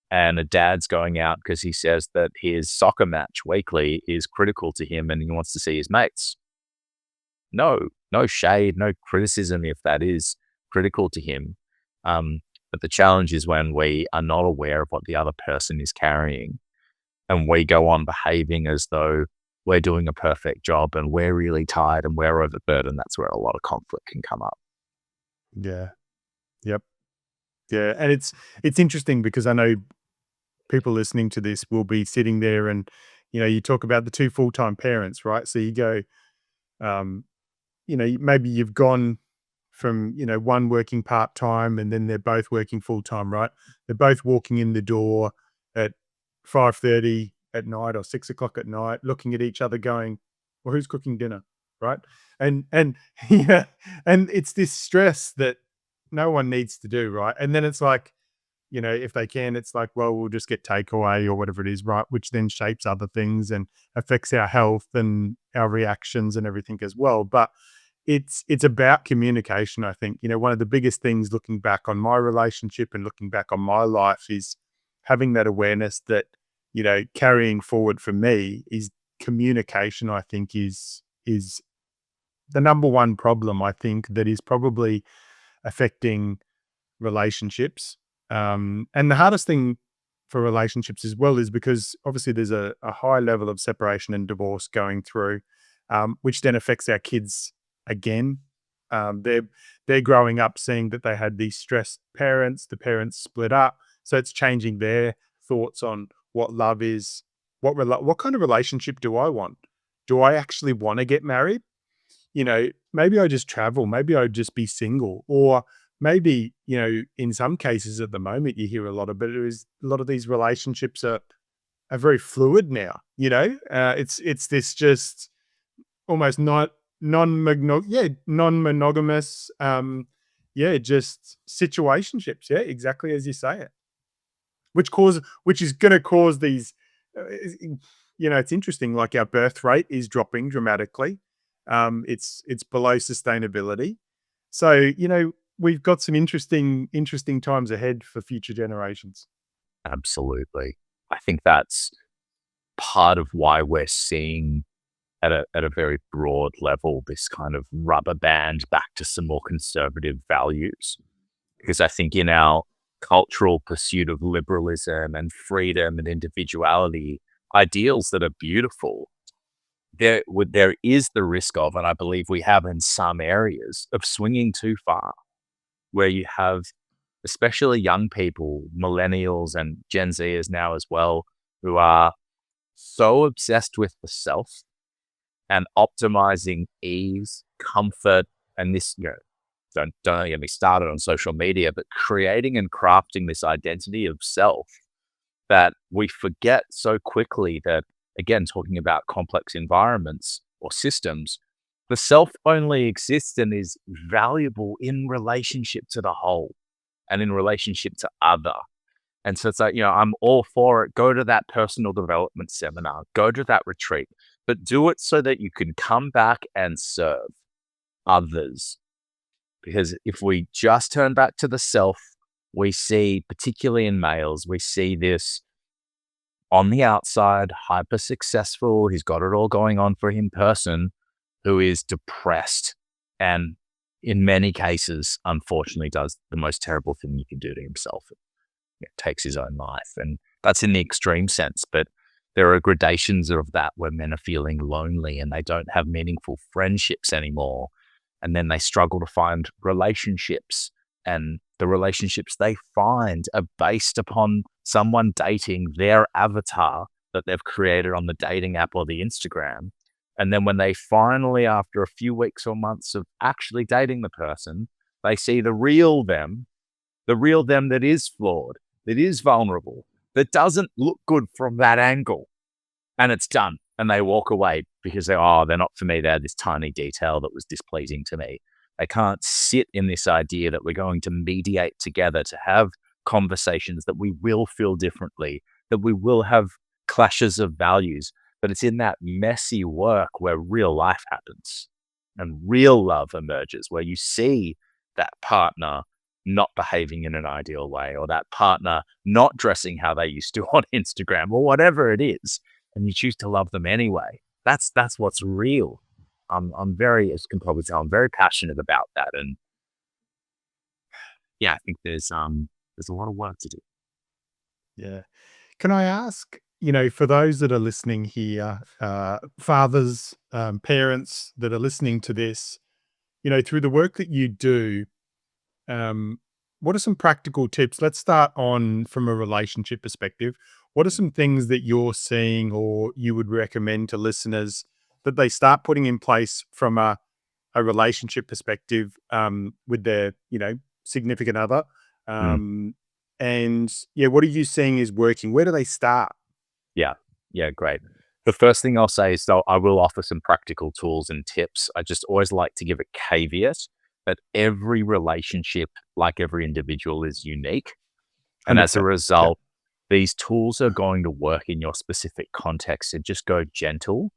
and a dad's going out because he says that his soccer match weekly is critical to him and he wants to see his mates. No shade, no criticism if that is critical to him. But the challenge is when we are not aware of what the other person is carrying and we go on behaving as though we're doing a perfect job and we're really tired and we're overburdened. That's where a lot of conflict can come up. Yeah. Yep. Yeah. And it's interesting because I know people listening to this will be sitting there and, you talk about the two full-time parents, right? So you go, maybe you've gone from, one working part-time and then they're both working full-time, right? They're both walking in the door at 5:30 at night or 6 o'clock at night, looking at each other going, well, who's cooking dinner? Right. And yeah, and it's this stress that no one needs to do. Right. And then it's like, if they can, it's like, well, we'll just get takeaway or whatever it is, right? Which then shapes other things and affects our health and our reactions and everything as well. But it's about communication, I think. One of the biggest things looking back on my relationship and looking back on my life is having that awareness that carrying forward for me is communication. I think is the number one problem, I think, that is probably affecting relationships. And the hardest thing for relationships as well is because obviously there's a high level of separation and divorce going through, which then affects our kids again. They're growing up seeing that they had these stressed parents, the parents split up, so it's changing their thoughts on what love is. What kind of relationship do I want? Do I actually want to get married? Maybe I just travel, maybe I'd just be single, or maybe, in some cases at the moment you hear a lot of, but it is a lot of these relationships are very fluid now, it's this just almost not non-monogamous, just situationships, yeah, exactly as you say it. Which is gonna cause these, it's interesting, like our birth rate is dropping dramatically. It's below sustainability. So, we've got some interesting times ahead for future generations. Absolutely. I think that's part of why we're seeing at a very broad level this kind of rubber band back to some more conservative values. Because I think in our cultural pursuit of liberalism and freedom and individuality, ideals that are beautiful, there is the risk of, and I believe we have in some areas, of swinging too far, where you have especially young people, millennials and Gen Zers now as well, who are so obsessed with the self and optimizing ease, comfort, and this, don't get me started on social media, but creating and crafting this identity of self that we forget so quickly that, again, talking about complex environments or systems, the self only exists and is valuable in relationship to the whole and in relationship to other. And so it's like, I'm all for it. Go to that personal development seminar, go to that retreat, but do it so that you can come back and serve others. Because if we just turn back to the self, we see, particularly in males, we see this on the outside, hyper successful, he's got it all going on for him person who is depressed and in many cases, unfortunately, does the most terrible thing you can do to himself. Takes his own life. And that's in the extreme sense, but there are gradations of that where men are feeling lonely and they don't have meaningful friendships anymore. And then they struggle to find relationships. And the relationships they find are based upon someone dating their avatar that they've created on the dating app or the Instagram. And then when they finally, after a few weeks or months of actually dating the person, they see the real them that is flawed, that is vulnerable, that doesn't look good from that angle. And it's done. And they walk away because they're not for me. They had this tiny detail that was displeasing to me. They can't sit in this idea that we're going to mediate together to have conversations that we will feel differently, that we will have clashes of values. But it's in that messy work where real life happens and real love emerges, where you see that partner not behaving in an ideal way, or that partner not dressing how they used to on Instagram, or whatever it is, and you choose to love them anyway. That's what's real. I'm very, as you can probably tell, I'm very passionate about that, and yeah, I think there's a lot of work to do. Yeah. Can I ask, for those that are listening here, fathers, parents that are listening to this, through the work that you do, what are some practical tips? Let's start on from a relationship perspective. What are some things that you're seeing or you would recommend to listeners that they start putting in place from a relationship perspective, with their, significant other? Mm. Um, and yeah, what are you seeing is working? Where do they start? Yeah. Yeah, great. The first thing I'll say is, though, I will offer some practical tools and tips. I just always like to give a caveat that every relationship, like every individual, is unique. And as a 100%. Yeah. result, these tools are going to work in your specific context, and just go gentle,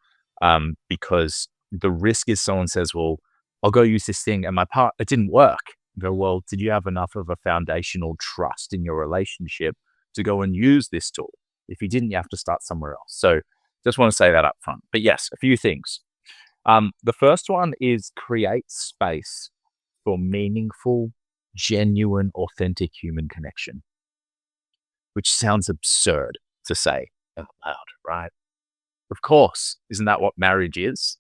because the risk is someone says, well, I'll go use this thing and it didn't work. You go, well, did you have enough of a foundational trust in your relationship to go and use this tool? If you didn't, you have to start somewhere else. So just want to say that up front. But yes, a few things. The first one is create space for meaningful, genuine, authentic human connection, which sounds absurd to say out loud, right? Of course, isn't that what marriage is?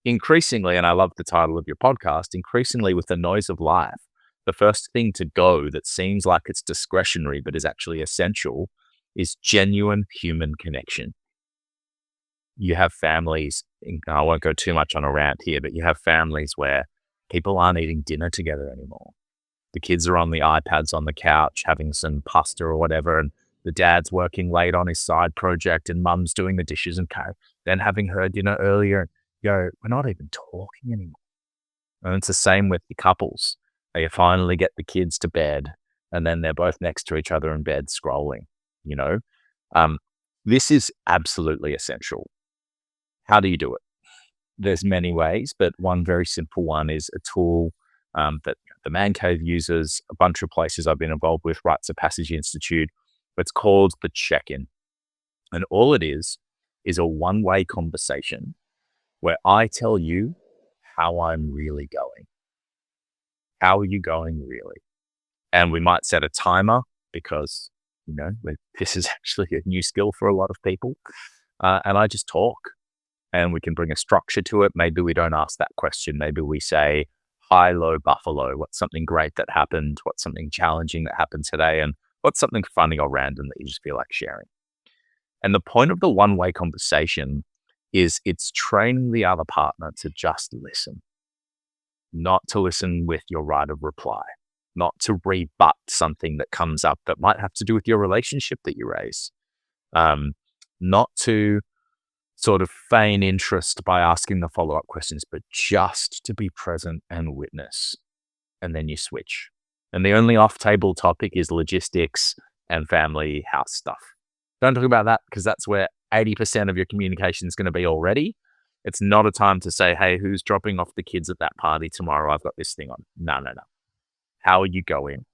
Increasingly, and I love the title of your podcast, increasingly with the noise of life, the first thing to go that seems like it's discretionary but is actually essential is genuine human connection. You have families, I won't go too much on a rant here, but you have families where people aren't eating dinner together anymore. The kids are on the iPads on the couch having some pasta or whatever, and the dad's working late on his side project, and mum's doing the dishes and then having her dinner earlier. We're not even talking anymore. And it's the same with the couples. You finally get the kids to bed, and then they're both next to each other in bed scrolling, you know? This is absolutely essential. How do you do it? There's many ways, but one very simple one is a tool that the Man Cave uses, a bunch of places I've been involved with, Rites of Passage Institute. It's called the check-in. And all it is a one-way conversation where I tell you how I'm really going. How are you going really? And we might set a timer because, this is actually a new skill for a lot of people. And I just talk. And we can bring a structure to it. Maybe we don't ask that question. Maybe we say, high, low, buffalo. What's something great that happened? What's something challenging that happened today? And what's something funny or random that you just feel like sharing? And the point of the one-way conversation is it's training the other partner to just listen, not to listen with your right of reply, not to rebut something that comes up that might have to do with your relationship that you raise, not to sort of feign interest by asking the follow-up questions, but just to be present and witness. And then you switch. And the only off-table topic is logistics and family house stuff. Don't talk about that because that's where 80% of your communication is going to be already. It's not a time to say, hey, who's dropping off the kids at that party tomorrow? I've got this thing on. No. How are you going?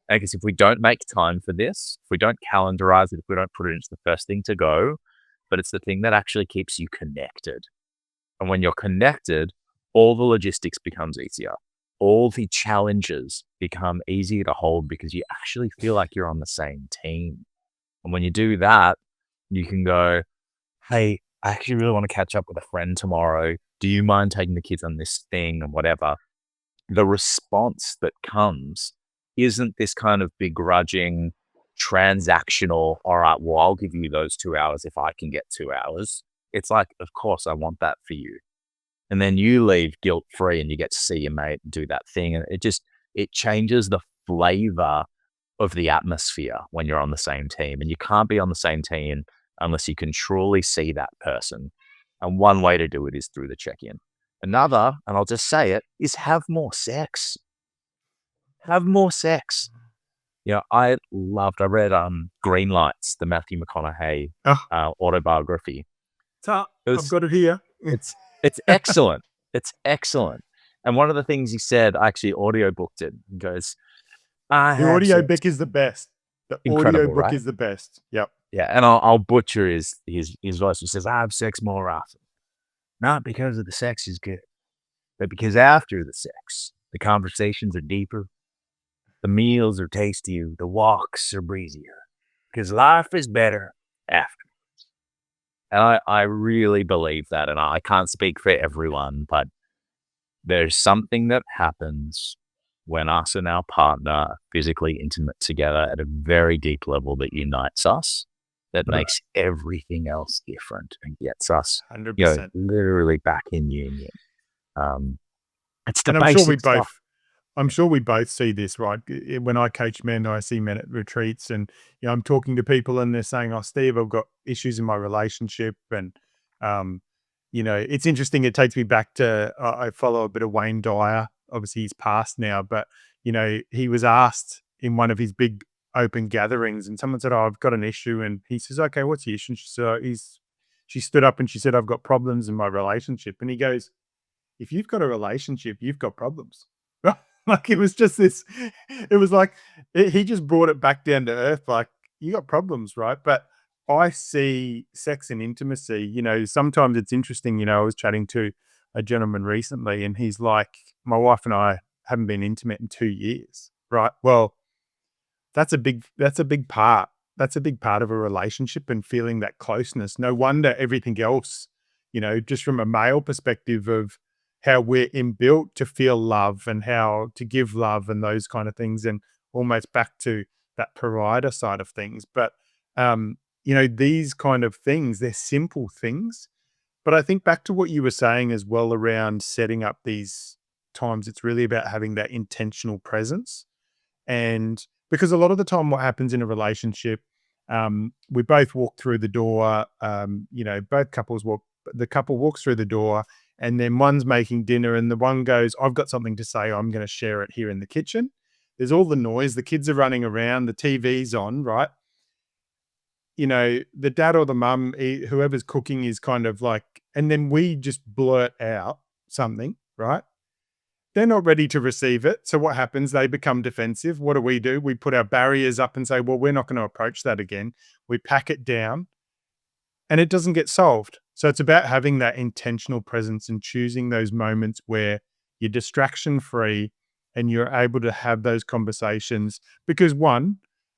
Because if we don't make time for this, if we don't calendarize it, if we don't put it into the first thing to go, but it's the thing that actually keeps you connected. And when you're connected, all the logistics becomes easier. All the challenges become easier to hold because you actually feel like you're on the same team. And when you do that, you can go, hey, I actually really want to catch up with a friend tomorrow. Do you mind taking the kids on this thing and whatever? The response that comes isn't this kind of begrudging, transactional, all right, well, I'll give you those 2 hours if I can get 2 hours. It's like, of course, I want that for you. And then you leave guilt-free and you get to see your mate and do that thing. And it changes the flavor of the atmosphere when you're on the same team. And you can't be on the same team unless you can truly see that person. And one way to do it is through the check-in. Another, and I'll just say it, is have more sex. Have more sex. I read Green Lights, the Matthew McConaughey autobiography. I've got it here. It's excellent. It's excellent. And one of the things he said, I actually audiobooked it. He goes, the audio book is the best. The audio book is the best. Yep. Yeah, and I'll butcher his voice. He says, I have sex more often. Not because of the sex is good, but because after the sex, the conversations are deeper, the meals are tastier, the walks are breezier, because life is better afterwards. And I really believe that, and I can't speak for everyone, but there's something that happens when us and our partner are physically intimate together at a very deep level that unites us, that makes everything else different and gets us 100%. Literally back in union. It's the and basic stuff. I'm sure we both see this, right? When I coach men, I see men at retreats, and I'm talking to people, and they're saying, "Oh, Steve, I've got issues in my relationship," and it's interesting. It takes me back to I follow a bit of Wayne Dyer. Obviously, he's passed now, but he was asked in one of his big open gatherings, and someone said, "Oh, I've got an issue," and he says, "Okay, what's the issue?" She stood up and she said, "I've got problems in my relationship," and he goes, "If you've got a relationship, you've got problems." Like it was just this, it was like, he just brought it back down to earth. Like, you got problems, right? But I see sex and intimacy, sometimes it's interesting, I was chatting to a gentleman recently and he's like, my wife and I haven't been intimate in 2 years, right? Well, that's a big part. That's a big part of a relationship and feeling that closeness. No wonder everything else, just from a male perspective of how we're inbuilt to feel love and how to give love and those kind of things, and almost back to that provider side of things. But these kind of things, they're simple things. But I think back to what you were saying as well around setting up these times, it's really about having that intentional presence. And because a lot of the time, what happens in a relationship, we both walk through the door, both couples walk, the couple walks through the door, and then one's making dinner, and the one goes, I've got something to say, I'm going to share it here in the kitchen. There's all the noise, the kids are running around, the TV's on, right? The dad or the mum, whoever's cooking is kind of like, and then we just blurt out something, right? They're not ready to receive it. So what happens? They become defensive. What do? We put our barriers up and say, well, we're not going to approach that again. We pack it down and it doesn't get solved. So it's about having that intentional presence and choosing those moments where you're distraction free and you're able to have those conversations. Because one,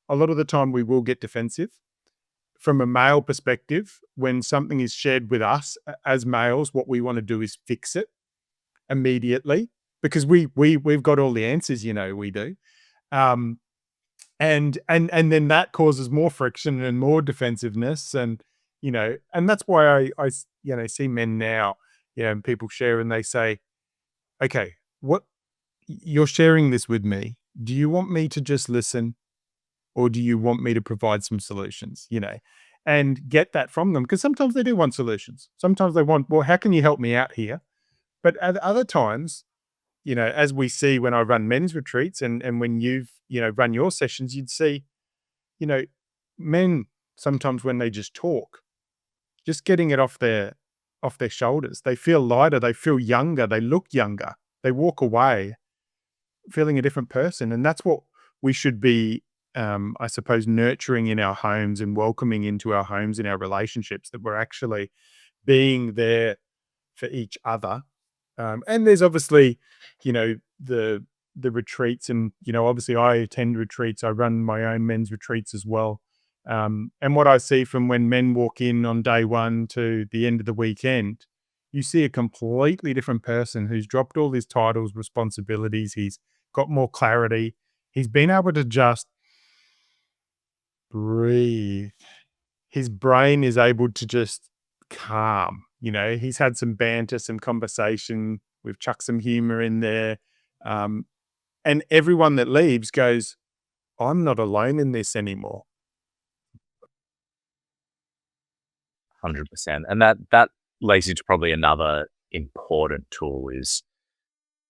a lot of the time we will get defensive. From a male perspective, when something is shared with us as males, what we want to do is fix it immediately because we've got all the answers, we do. Um, and then that causes more friction and more defensiveness, and that's why I see men now, and people share and they say, okay, what you're sharing this with me, do you want me to just listen or do you want me to provide some solutions, and get that from them? Because sometimes they do want solutions. Sometimes they want, well, how can you help me out here? But at other times, as we see when I run men's retreats and when you've, run your sessions, you'd see, you know, men sometimes when they just talk, just getting it off their shoulders, they feel lighter, they feel younger, they look younger, they walk away feeling a different person. And that's what we should be, I suppose, nurturing in our homes and welcoming into our homes, in our relationships, that we're actually being there for each other. And there's obviously, the retreats, and obviously I attend retreats. I run my own men's retreats as well. And what I see from when men walk in on day one to the end of the weekend, you see a completely different person who's dropped all his titles, responsibilities. He's got more clarity. He's been able to just breathe. His brain is able to just calm. He's had some banter, some conversation. We've chucked some humor in there. And everyone that leaves goes, I'm not alone in this anymore. 100%. And that leads into probably another important tool is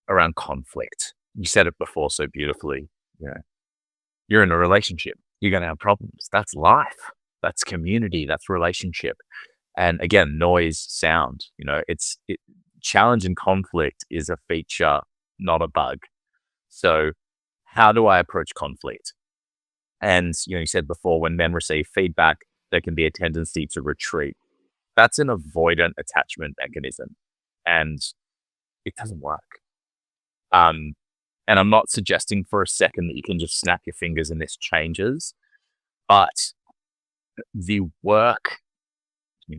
around conflict. You said it before so beautifully. You're in a relationship. You're going to have problems. That's life. That's community. That's relationship. And again, noise, sound, challenge and conflict is a feature, not a bug. So how do I approach conflict? And, you said before, when men receive feedback, there can be a tendency to retreat. That's an avoidant attachment mechanism, and it doesn't work. And I'm not suggesting for a second that you can just snap your fingers and this changes, but the work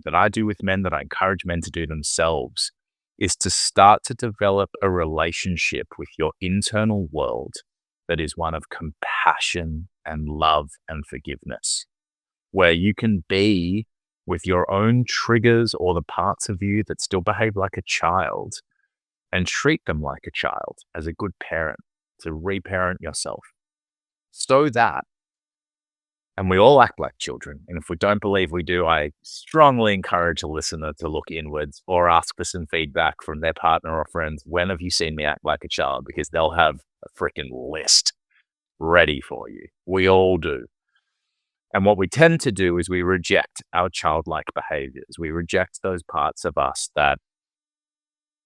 that I do with men, that I encourage men to do themselves, is to start to develop a relationship with your internal world that is one of compassion and love and forgiveness, where you can be with your own triggers or the parts of you that still behave like a child and treat them like a child as a good parent, to reparent yourself so that, and we all act like children. And if we don't believe we do, I strongly encourage a listener to look inwards or ask for some feedback from their partner or friends. When have you seen me act like a child? Because they'll have a freaking list ready for you. We all do. And what we tend to do is we reject our childlike behaviors. We reject those parts of us that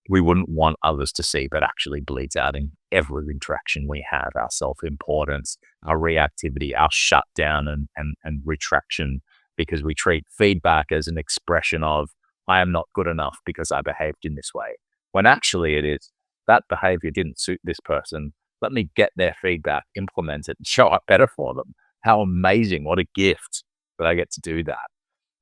we wouldn't want others to see, but actually bleeds out in every interaction we have. Our self-importance, our reactivity, our shutdown and retraction because we treat feedback as an expression of, I am not good enough because I behaved in this way. When actually it is, that behavior didn't suit this person. Let me get their feedback, implement it, and show up better for them. How amazing. What a gift that I get to do that.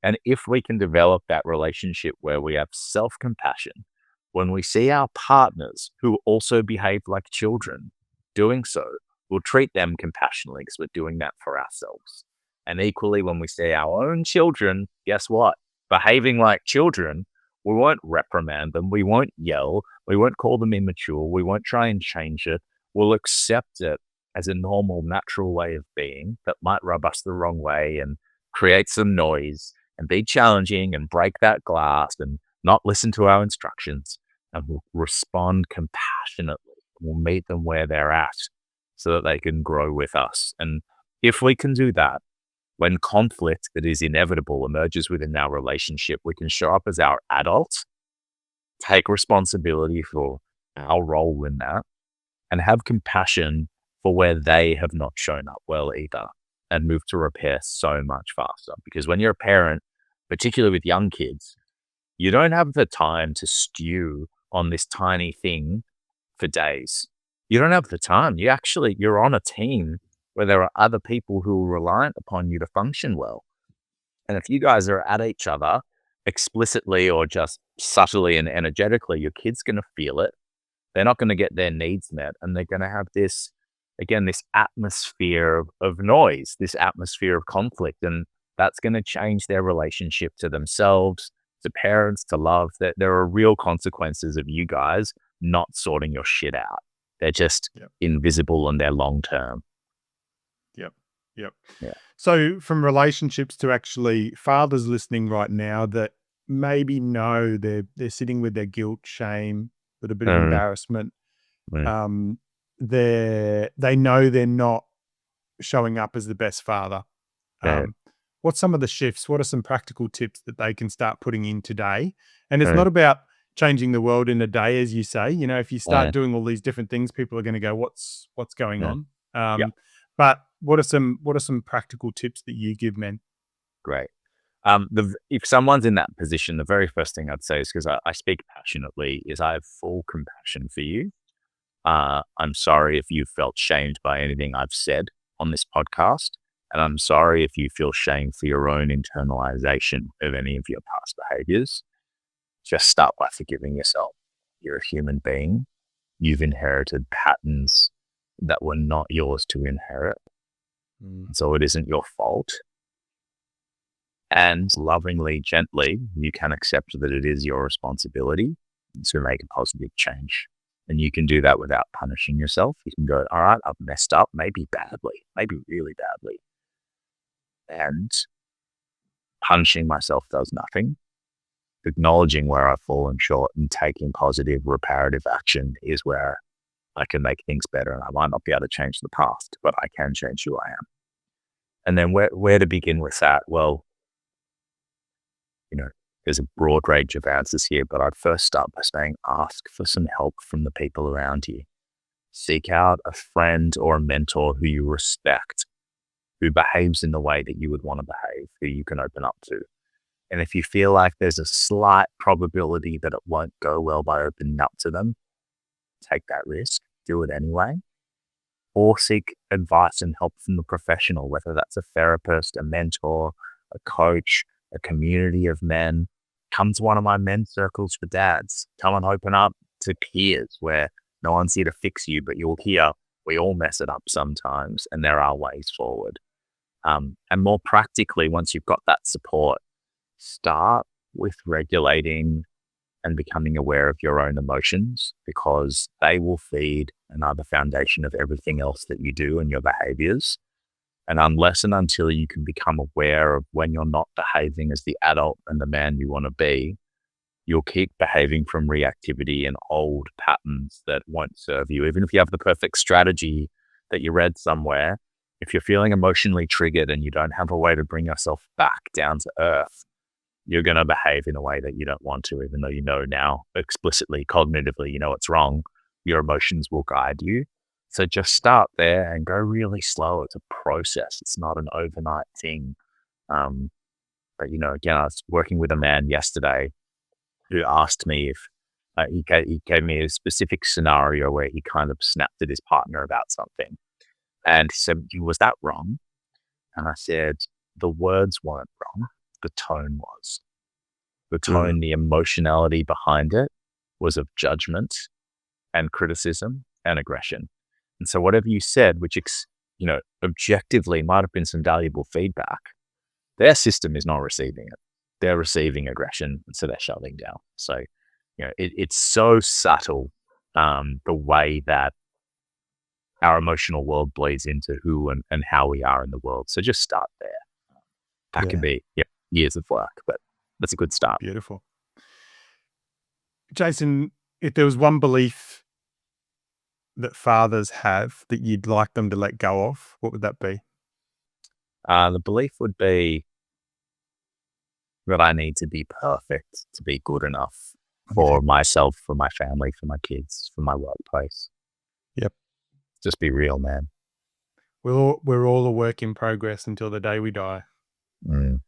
And if we can develop that relationship where we have self compassion, when we see our partners who also behave like children doing so, we'll treat them compassionately because we're doing that for ourselves. And equally, when we see our own children, guess what? Behaving like children, we won't reprimand them. We won't yell. We won't call them immature. We won't try and change it. We'll accept it as a normal, natural way of being that might rub us the wrong way and create some noise and be challenging and break that glass and not listen to our instructions. And we'll respond compassionately. We'll meet them where they're at so that they can grow with us. And if we can do that, when conflict that is inevitable emerges within our relationship, we can show up as our adult, take responsibility for our role in that, and have compassion for where they have not shown up well either, and move to repair so much faster. Because when you're a parent, particularly with young kids, you don't have the time to stew on this tiny thing for days. You don't have the time. You're on a team where there are other people who are reliant upon you to function well. And if you guys are at each other explicitly or just subtly and energetically, your kid's going to feel it. They're not going to get their needs met. And they're going to have this, again, this atmosphere of noise, this atmosphere of conflict. And that's going to change their relationship to themselves, to parents, to love. That there are real consequences of you guys not sorting your shit out. They're just Yep. invisible and they're long term. Yep. Yep. Yeah. So from relationships to actually fathers listening right now that maybe know they're sitting with their guilt, shame, with a bit of embarrassment. Mm. They know they're not showing up as the best father. Yeah. What's some of the shifts? What are some practical tips that they can start putting in today? And it's Mm. not about changing the world in a day, as you say. You know, if you start Yeah. doing all these different things, people are going to go, "What's going Yeah. on?" Yeah. But what are some practical tips that you give men? Great. If someone's in that position, the very first thing I'd say is, because I speak passionately, is I have full compassion for you. I'm sorry if you felt shamed by anything I've said on this podcast. And I'm sorry if you feel shame for your own internalization of any of your past behaviors. Just start by forgiving yourself. You're a human being. You've inherited patterns that were not yours to inherit. So it isn't your fault. And lovingly, gently, you can accept that it is your responsibility to make a positive change. And you can do that without punishing yourself. You can go, all right, I've messed up, maybe badly, maybe really badly. And punishing myself does nothing. Acknowledging where I've fallen short and taking positive reparative action is where I can make things better. And I might not be able to change the past, but I can change who I am. And then where to begin with that? Well, there's a broad range of answers here, but I'd first start by saying, ask for some help from the people around you. Seek out a friend or a mentor who you respect, who behaves in the way that you would want to behave, who you can open up to. And if you feel like there's a slight probability that it won't go well by opening up to them, take that risk, do it anyway. Or seek advice and help from the professional, whether that's a therapist, a mentor, a coach, a community of men. Come to one of my men's circles for dads. Come and open up to peers where no one's here to fix you, but you'll hear we all mess it up sometimes and there are ways forward. And more practically, once you've got that support, start with regulating and becoming aware of your own emotions, because they will feed and are the foundation of everything else that you do and your behaviors. And unless and until you can become aware of when you're not behaving as the adult and the man you want to be, you'll keep behaving from reactivity and old patterns that won't serve you. Even if you have the perfect strategy that you read somewhere, if you're feeling emotionally triggered and you don't have a way to bring yourself back down to earth, you're going to behave in a way that you don't want to, even though you know now explicitly, cognitively, you know it's wrong. Your emotions will guide you. So just start there and go really slow. It's a process. It's not an overnight thing. But, again, I was working with a man yesterday who asked me if he gave me a specific scenario where he kind of snapped at his partner about something. And he said, "Was that wrong?" And I said, "The words weren't wrong. The tone was. The tone, the emotionality behind it was of judgment and criticism and aggression. And so whatever you said, which, objectively might have been some valuable feedback, their system is not receiving it. They're receiving aggression, and so they're shutting down." So, it's so subtle, the way that our emotional world bleeds into who and how we are in the world. So just start there. That can be years of work, but that's a good start. Beautiful. Jason, if there was one belief that fathers have that you'd like them to let go of, what would that be? The belief would be that I need to be perfect to be good enough for myself, for my family, for my kids, for my workplace. Yep. Just be real, man. We're all a work in progress until the day we die. Mm.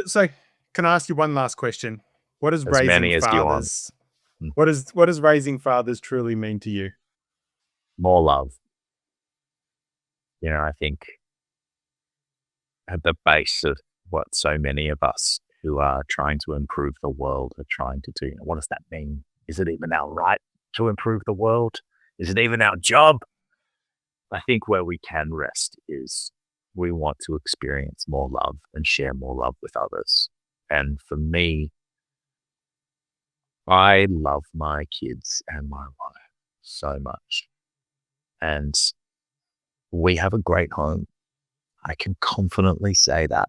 So can I ask you one last question? What does As many raising as you want. fathers what does raising fathers truly mean to you? More love. I think at the base of what so many of us who are trying to improve the world are trying to do, what does that mean? Is it even our right to improve the world? Is it even our job? I think where we can rest is we want to experience more love and share more love with others. And for me, I love my kids and my wife so much. And we have a great home. I can confidently say that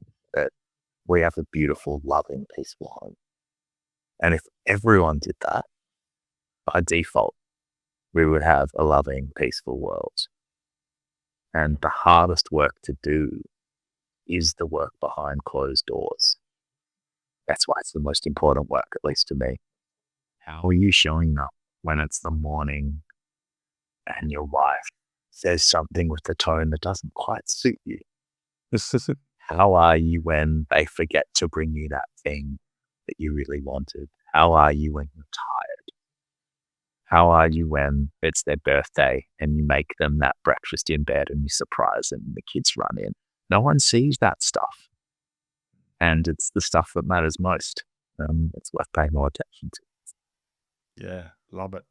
we have a beautiful, loving, peaceful home. And if everyone did that, by default, we would have a loving, peaceful world. And the hardest work to do is the work behind closed doors. That's why it's the most important work, at least to me. How are you showing up when it's the morning and your wife says something with a tone that doesn't quite suit you? How are you when they forget to bring you that thing that you really wanted? How are you when you're tired? How are you when it's their birthday and you make them that breakfast in bed and you surprise them and the kids run in? No one sees that stuff. And it's the stuff that matters most. It's worth paying more attention to. Yeah, love it.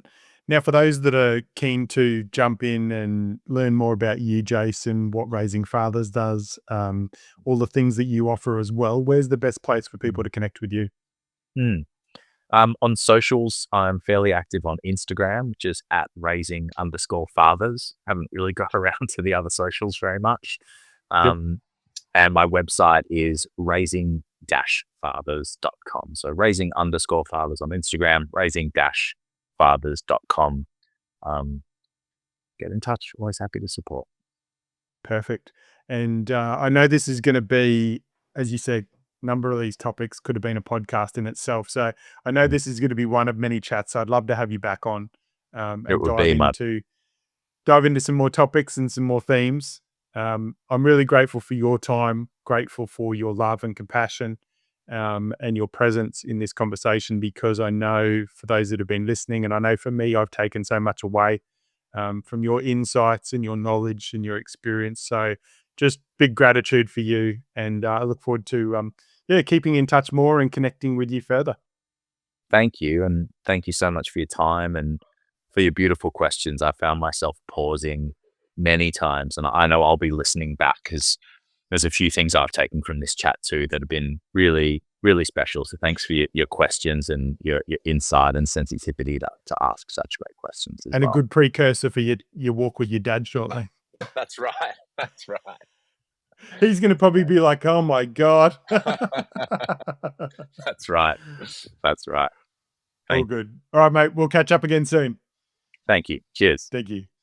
Now, for those that are keen to jump in and learn more about you, Jason, what Raising Fathers does, all the things that you offer as well, where's the best place for people to connect with you? On socials, I'm fairly active on Instagram, which is at raising_fathers. Haven't really got around to the other socials very much. And my website is raising-fathers.com. So raising_fathers on Instagram, raising-fathers.com. Get in touch. Always happy to support. Perfect. And I know this is going to be, as you said, a number of these topics could have been a podcast in itself. So I know this is going to be one of many chats. So I'd love to have you back on and dive into some more topics and some more themes. I'm really grateful for your time, grateful for your love and compassion and your presence in this conversation, because I know for those that have been listening, and I know for me, I've taken so much away from your insights and your knowledge and your experience. So just big gratitude for you. And I look forward to keeping in touch more and connecting with you further. Thank you. And thank you so much for your time and for your beautiful questions. I found myself pausing many times, and I know I'll be listening back because there's a few things I've taken from this chat too that have been really, really special. So thanks for your questions and your insight and sensitivity to ask such great questions. And a good precursor for your walk with your dad shortly. That's right. That's right. He's going to probably be like, "Oh my God." That's right. That's right. All good. All right, mate. We'll catch up again soon. Thank you. Cheers. Thank you.